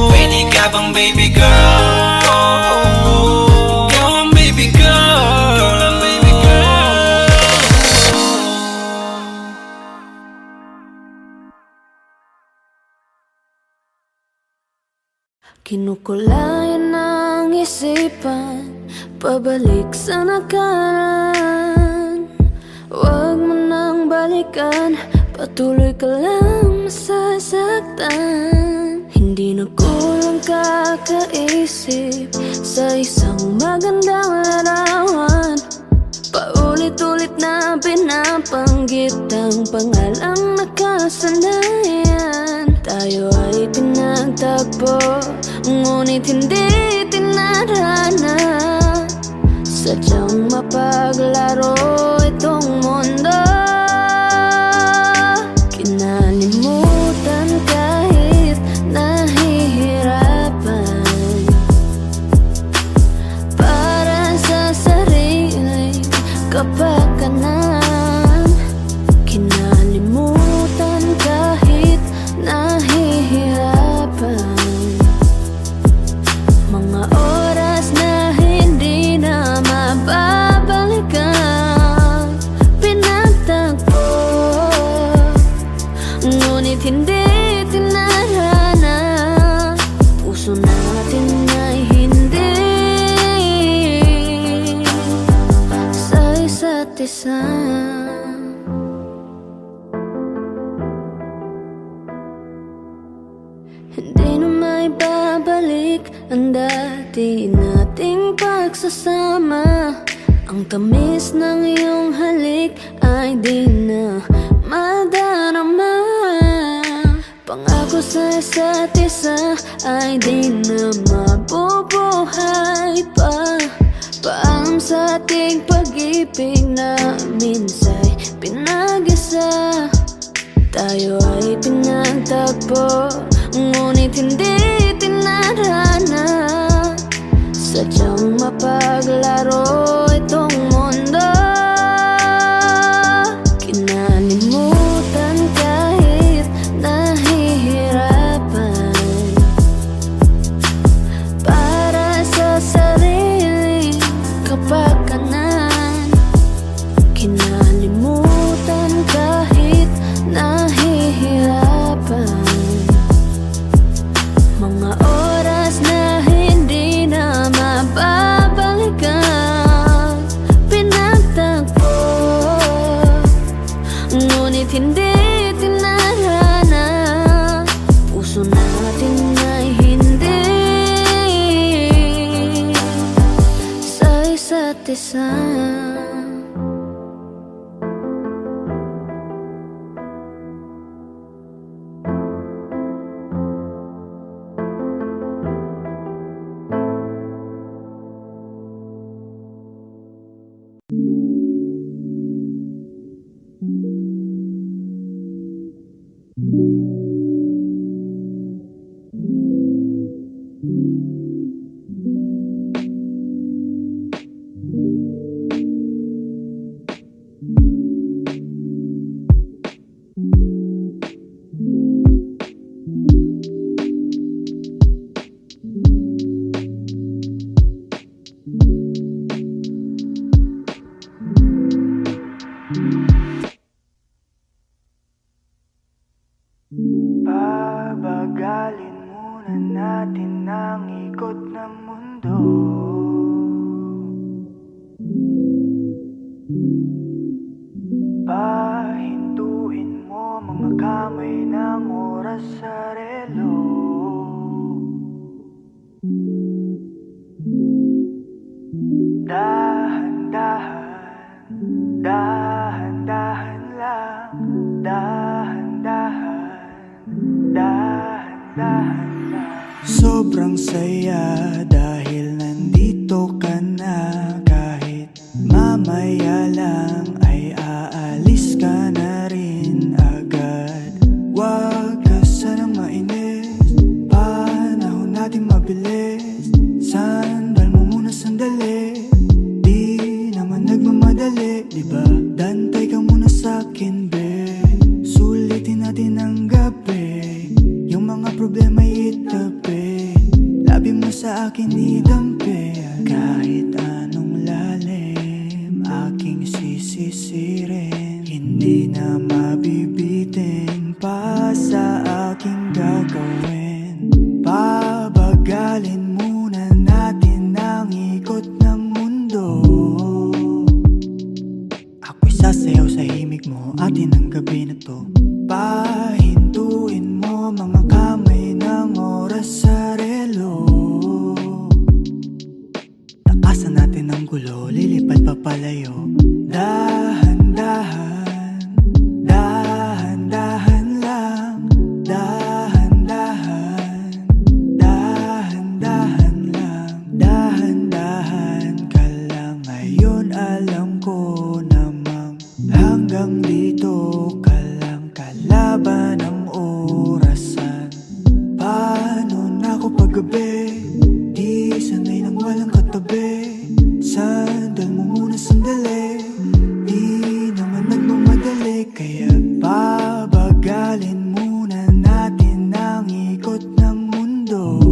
Pwede ka bang baby girl? Ikaw ang baby girl. Ikaw lang baby girl. Kinukulayan ng isipan, pabalik sa nakaraan. Huwag mo nang balikan, patuloy ka lang masasaktan. Hindi na kulang kakaisip sa isang magandang larawan. Paulit-ulit na pinapanggit ang pangalang nakasanayan. Tayo ay pinagtagpo, ngunit hindi tinarana. Sadyang mapaglaro itong mundo. Kinalimutan kahit nahihirapan, para sa sariling kapakanan. Kinalimutan kahit nahihirapan, mga oras na hindi na mababalikan. Pinagtagpo, ngunit hindi tinarana. Puso natin ay hindi sa isa't isa. Hindi na may babalik ang dati nating pagsasama. Ang tamis ng iyong halik ay di na madarama. Pangako sa isa't isa ay di na mabubuhay pa. Paalam sa ating pag-ibig na minsa'y pinag-isa. Tayo ay pinagtagpo, ngunit hindi tinarana. Sadyang mapaglaro itong mundo. Kinalimutan kahit nahihirapan, para sa sariling kapakanan. Kinalimutan kahit nahihirapan, mga oras na hindi na mababalikan. Pinagtagpo, ngunit hindi tinarana. Puso natin ay hindi sa isa't isa. Pabagalin muna natin ang ikot ng mundo. Pahintuin mo mga kamay ng oras sa relo. Dahan-dahan, dahan-dahan lang. Dahan-dahan, dahan-dahan lang. Sobrang saya dahil nandito ka na. Kahit mamaya lang ay aalis ka na rin agad. Wag ka sanang mainis, panahon natin mabilis. Sandal mo muna sandali, di naman nagmamadali, diba? Dantay ka muna sa'kin, be. Sulitin natin ang gabi, yung mga problema'y itabi. Labi mo sa akin idampi, kahit anong lalim aking sisisirin. Hindi na mabibitin pa sa aking gagawin. Pabagalin muna natin ang ikot ng mundo. Ako'y sasayaw sa himig mo, atin ang gabi na to. Pahintuin mo mga kamay ng oras sa relo. Takasan natin ang gulo, lilipad papalayo. Dahan-dahan, dahan-dahan lang. Dahan-dahan, dahan-dahan lang. Dahan-dahan ka lang. Ngayon alam ko namang hanggang dito ka lang. Kalaban ang orasan. Paano na ako paggabi? Di sanay nang walang katabi. Sandal mo muna sandali, di naman nagmamadali. Kaya pabagalin muna natin ang ikot ng mundo.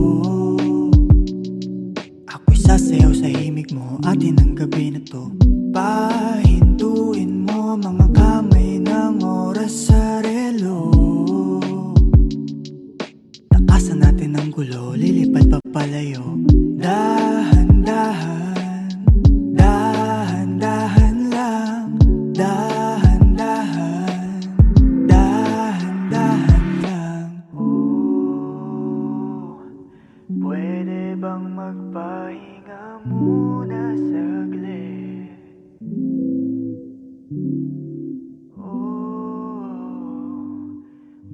Ako'y sasayaw sa himig mo, atin ang gabi na to. Pahintuin mo mga kamay ng oras sa relo. Takasan natin ang gulo, lilipad papalayo. Dahan-dahan, dahan-dahan lang. Dahan-dahan, dahan-dahan lang. Pwede bang magpahinga muna saglit?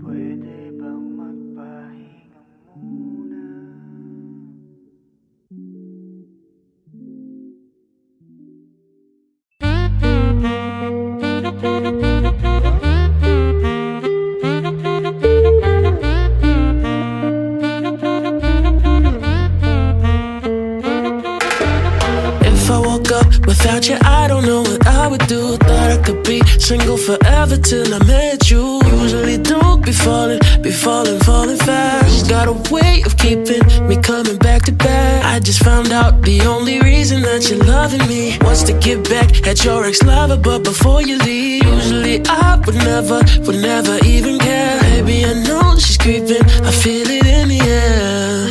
Pwede bang magpahinga muna? If I woke up without you, I don't know what I would do. Thought I could be single forever till I met you. Usually don't be falling fast. Got a way of keeping me coming back to back. I just found out the only reason that you're loving me was to get back at your ex-lover, but before you leave, usually I would never even care. Baby, I know she's creeping, I feel it in the air.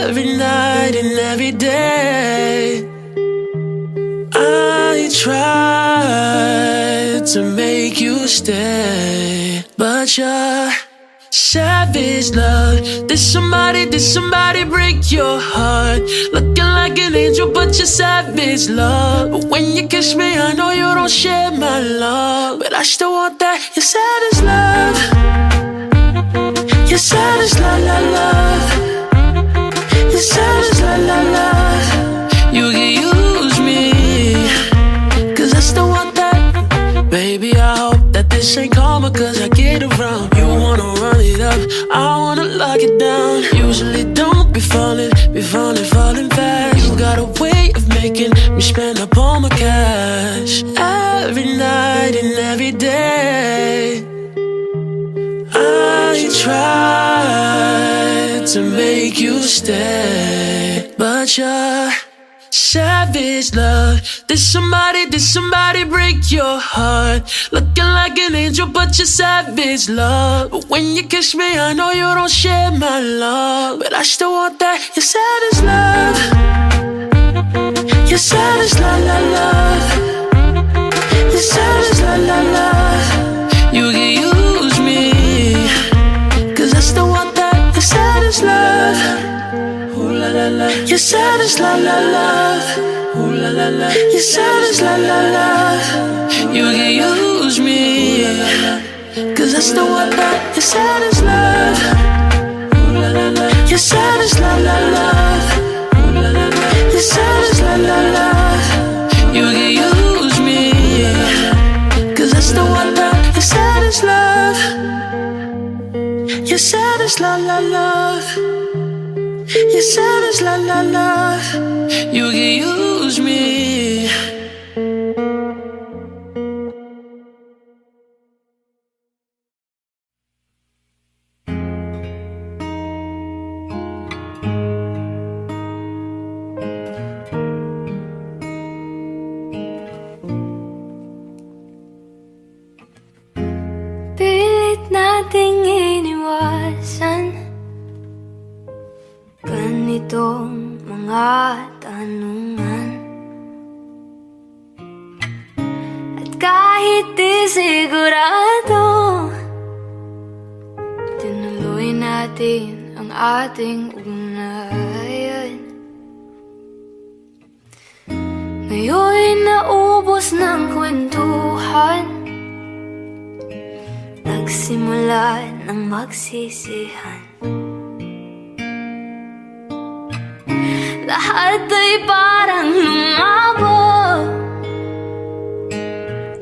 Every night and every day I tried to make you stay, but you're savage, love. Did somebody break your heart? Looking like an angel, but you're savage, love. But when you kiss me, I know you don't share my love, but I still want that. You're savage, love. You're savage, la la love. You're savage, la la love. You can use me, 'cause I still want that. Baby, I hope that this ain't karma, 'cause I get around. You wanna run it up, I wanna lock it down. Usually don't be falling fast. You got a way of making me spend up all my cash. Every night and every day I tried to make you stay, but you're savage, love. did somebody break your heart? Looking like an angel, but you're savage, love. But when you kiss me, I know you don't share my love, but I still want that. Your savage love, your savage la la love, your savage la la love. You can use me, 'cause I still want that. Your savage love, ooh la la la. Your savage la la love, ooh la la la. Your savage la la love. You can use me, 'cause I still want that. Your savage love, ooh la la la. Your savage la la love, ooh la la la. Your savage la la love. You can use me, 'cause I still want that. Your savage love, your savage la la love, your savage la la love. You can use me. Pilit nating iniwasan ganitong mga tanungan. At kahit di sigurado, tinuloy natin ang ating ugnayan. Ngayon naubos ng kwentuhan, nagsimula ng magsisihan. Lahat ay parang lumabo,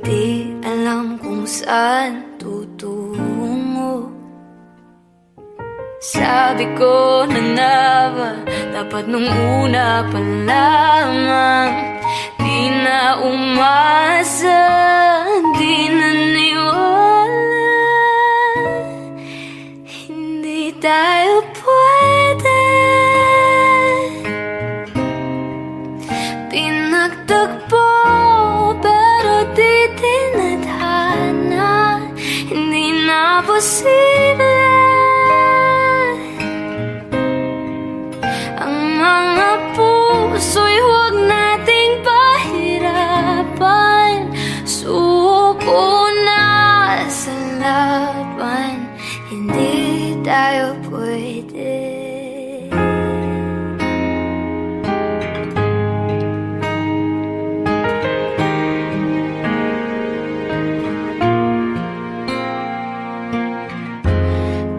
di alam kung saan tutungo. Sabi ko na nga ba, dapat nung una pa lamang. Di na umasa, di naniwala, hindi tayo pwede. Pinagtagpo pero di tinadhana, hindi na posible. Ang mga puso'y huwag nating pahirapan. Suko na sa laban, hindi tayo pwede.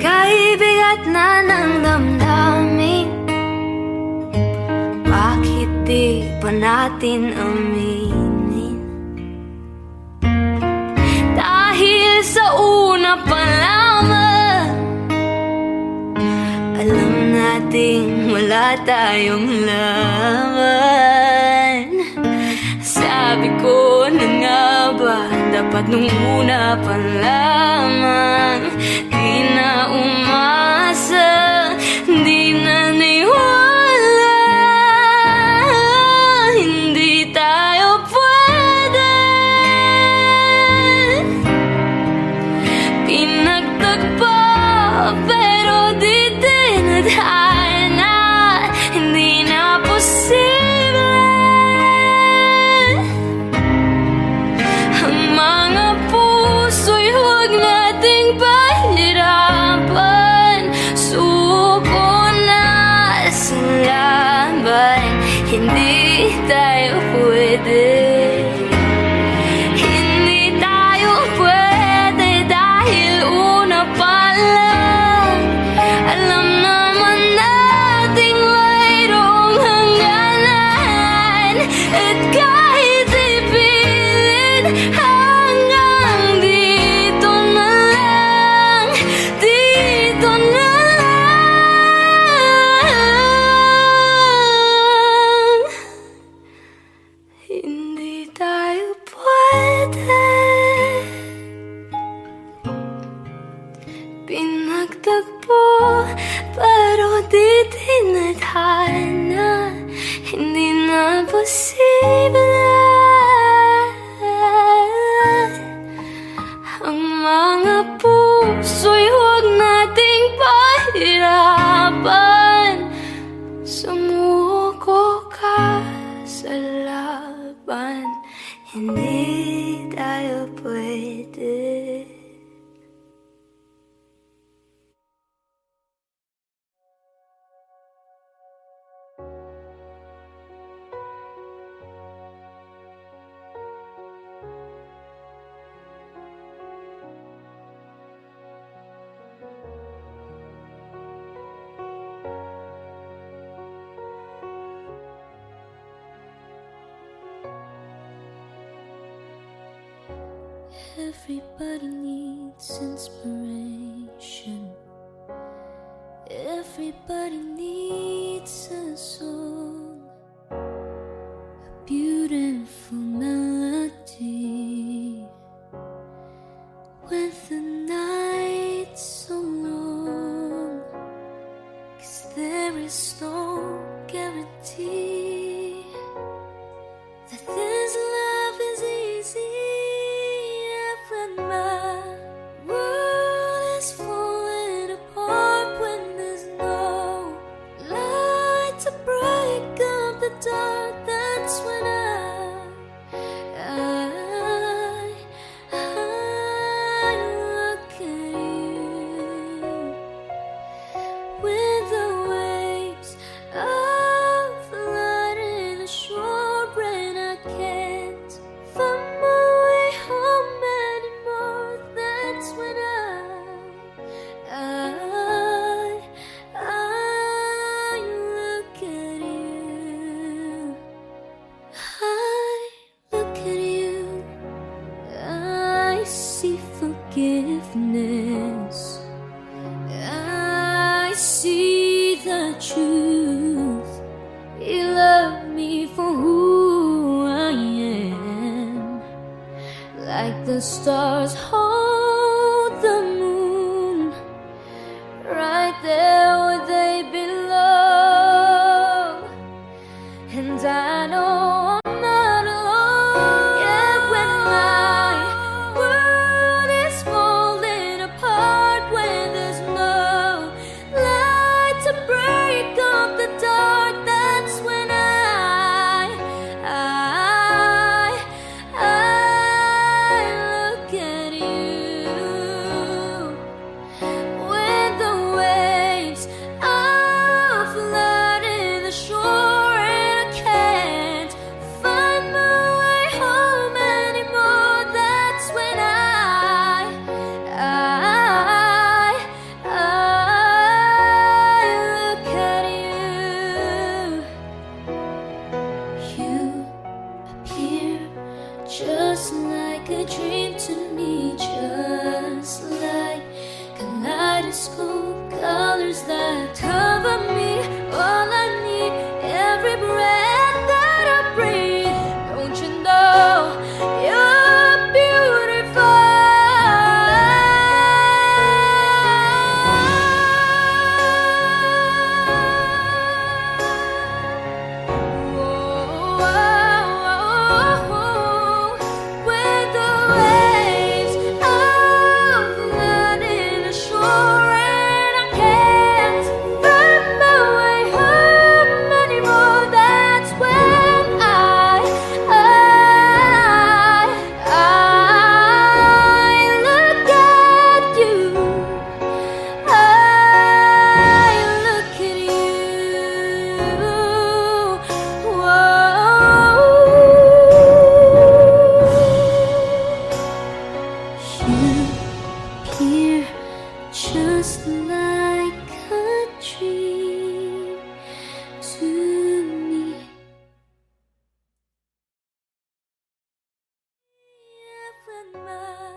Kaibigat na ng damdamin, bakit di pa natin aminin? Dahil sa una pa lamang, alam nating wala tayong laban. Sabi ko na nga ba, dapat nung una pa lamang. Di na umasa, di na niwala, hindi tayo pwede. Pinagtagpo pero di tinadhana, hindi na posible. Ang mga puso'y huwag nating pahirapan. Suko na sa laban, hindi tayo pwede. Hindi tayo pwede dahil una pa lang, alam naman nating mayroong hangganan. At kahit ipilit, hanggang dito na lang, dito na lang. Hindi tayo pwede. Pinagtagpo pero di tinadhana, hindi na posible. Everybody needs inspiration. Everybody needs a song, a beautiful melody. When the night's so long, 'cause there is no guarantee that this love is easy. When my world is falling apart, when there's no light to break up the dark, that's when I look at you. With the waves of flooding the shore, and I can't find my way home anymore. That's when I look at you. I look at you. I see forgiveness. I see the truth. You love me for who I am, like the stars hold the moon, right there where they belong. And I know I'm not alone. Yeah, when my world is falling apart, when there's no light to break up the dark, that's when I look at you. When the waves are flooding the shore, and I can't find my way home anymore, that's when I look at you. You appear just like a dream to me, just like kaleidoscope colors that cover me. All I need, every breath that I breathe. Don't you know you're beautiful? When the waves are flooding the shore, and I can't find my way home anymore, that's when I look at you. I look at you. You appear just like a dream to me. When my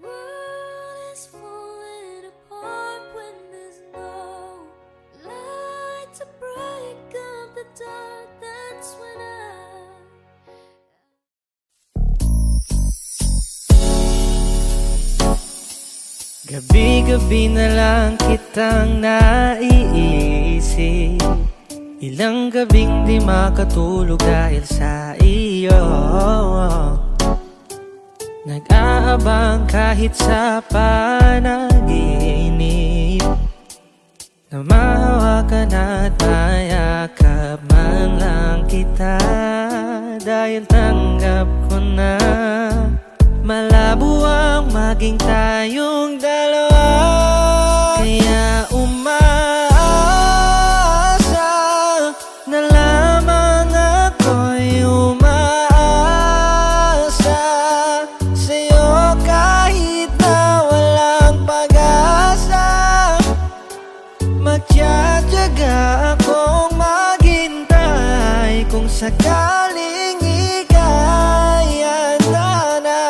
world is falling apart, when there's no light to break up the dark, that's when I Gabi-gabi na lang kitang naiisip. Ilang gabing di makatulog dahil sa iyo. Nag-aabang kahit sa panaginip, na mahawakan at mayakap man lang kita. Dahil tanggap ko na malabo ang maging tayong dalawa. Kaya umaasa na lamang ako'y umaasa sa'yo, kahit na walang pag-asa. Magtiyatyaga akong maghintay kung sakaling ika'y handa na.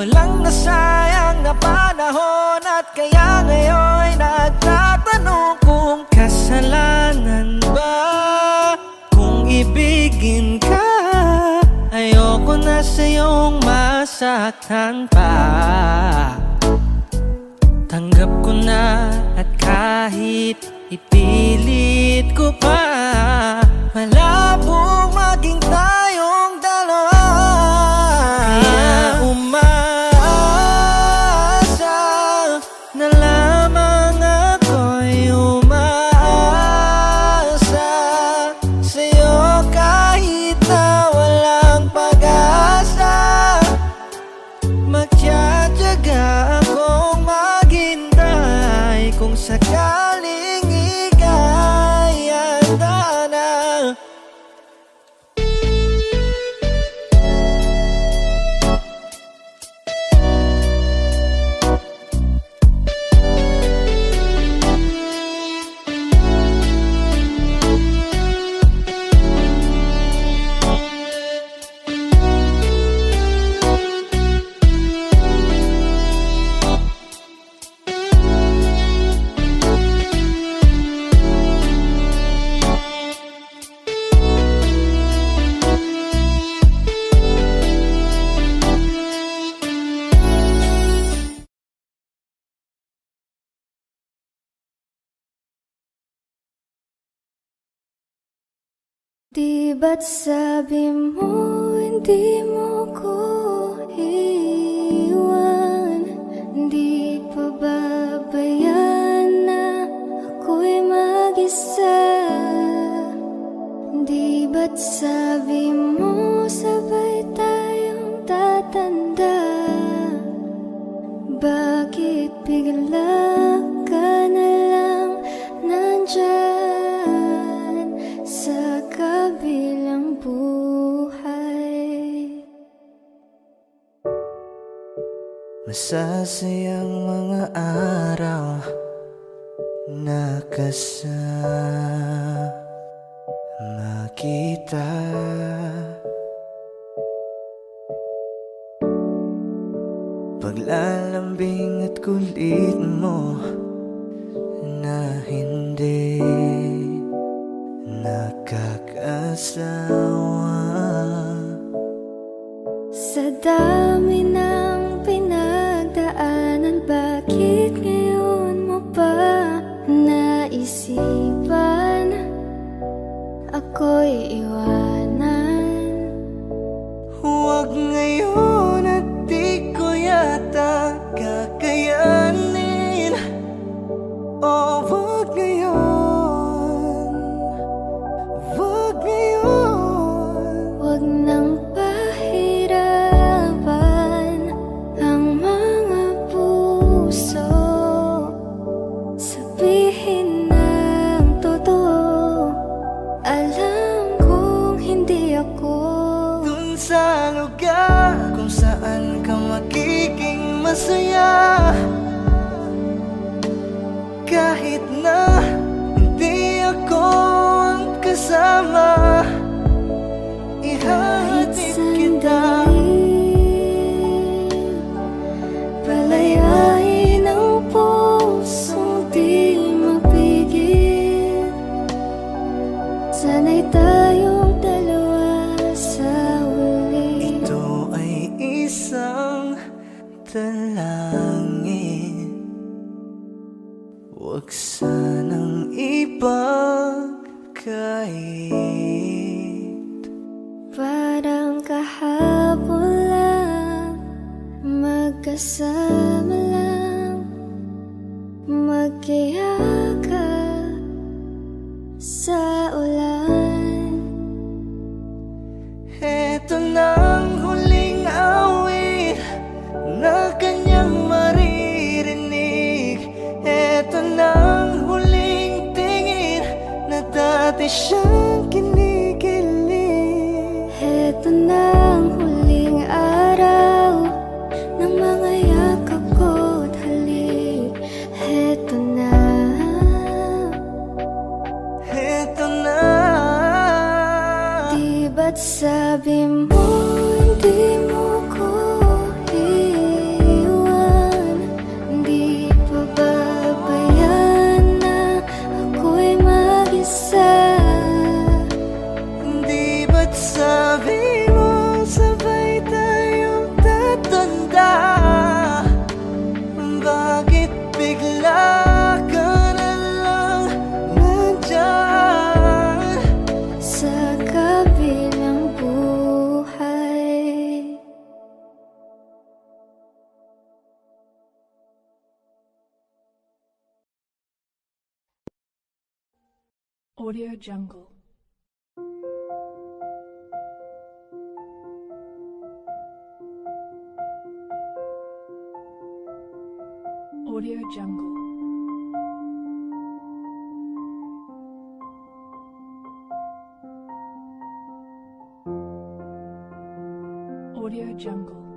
walang nasayang na panahon. At kaya ngayon nagtatanong kung kasalanan ba kung ibigin ka. Ayoko na sa'yong masaktan pa. Tanggap ko na at kahit ipilit ko pa, malabong maging tayong dalawa. Kaya umaasa na lamang ako'y umaasa sa'yo kahit na walang pag-asa. Magtsatsaga akong maghintay kung sakaling ika'y handa na. Di ba't sabi mo hindi mo ko iwan? Di pa babayan na ako'y mag-isa? Di ba't sabi mo sabay tayong tatanda? Bakit bigla ka na lang nandyan sa kabilang buhay? Masasayang mga araw na kasama kita. Paglalambing at kulit mo na hindi nakakasawa. Sa dami ng pinagdaanan, bakit ngayon mo pa naisipan ako'y iwanan? Huwag ngayon at di ko yata kakayanin. Oh, huwag ngayon, huwag ngayon. Huwag nang pahirapan ang mga puso. Sabihin ng totoo, alam kong hindi ako Dun sa lugar kung saan ka magiging masaya, kahit na hindi ako ang kasama, kahit ihatid kita. sandali. Palayain ang pusong di mapigil. Sana'y tayong dalawa sa huli. Ito ay isang dalangin, huwag sanang ipagkait. Parang kahapon lang, magkasama lang, magkiyakap sa ulan. Eto nang huling awit na kanyang maririnig. Eto nang huling tingin na dati siyang bigla ka na lang nandyan Sa kabilang buhay. Audio Jungle. Audio Jungle. Audio Jungle.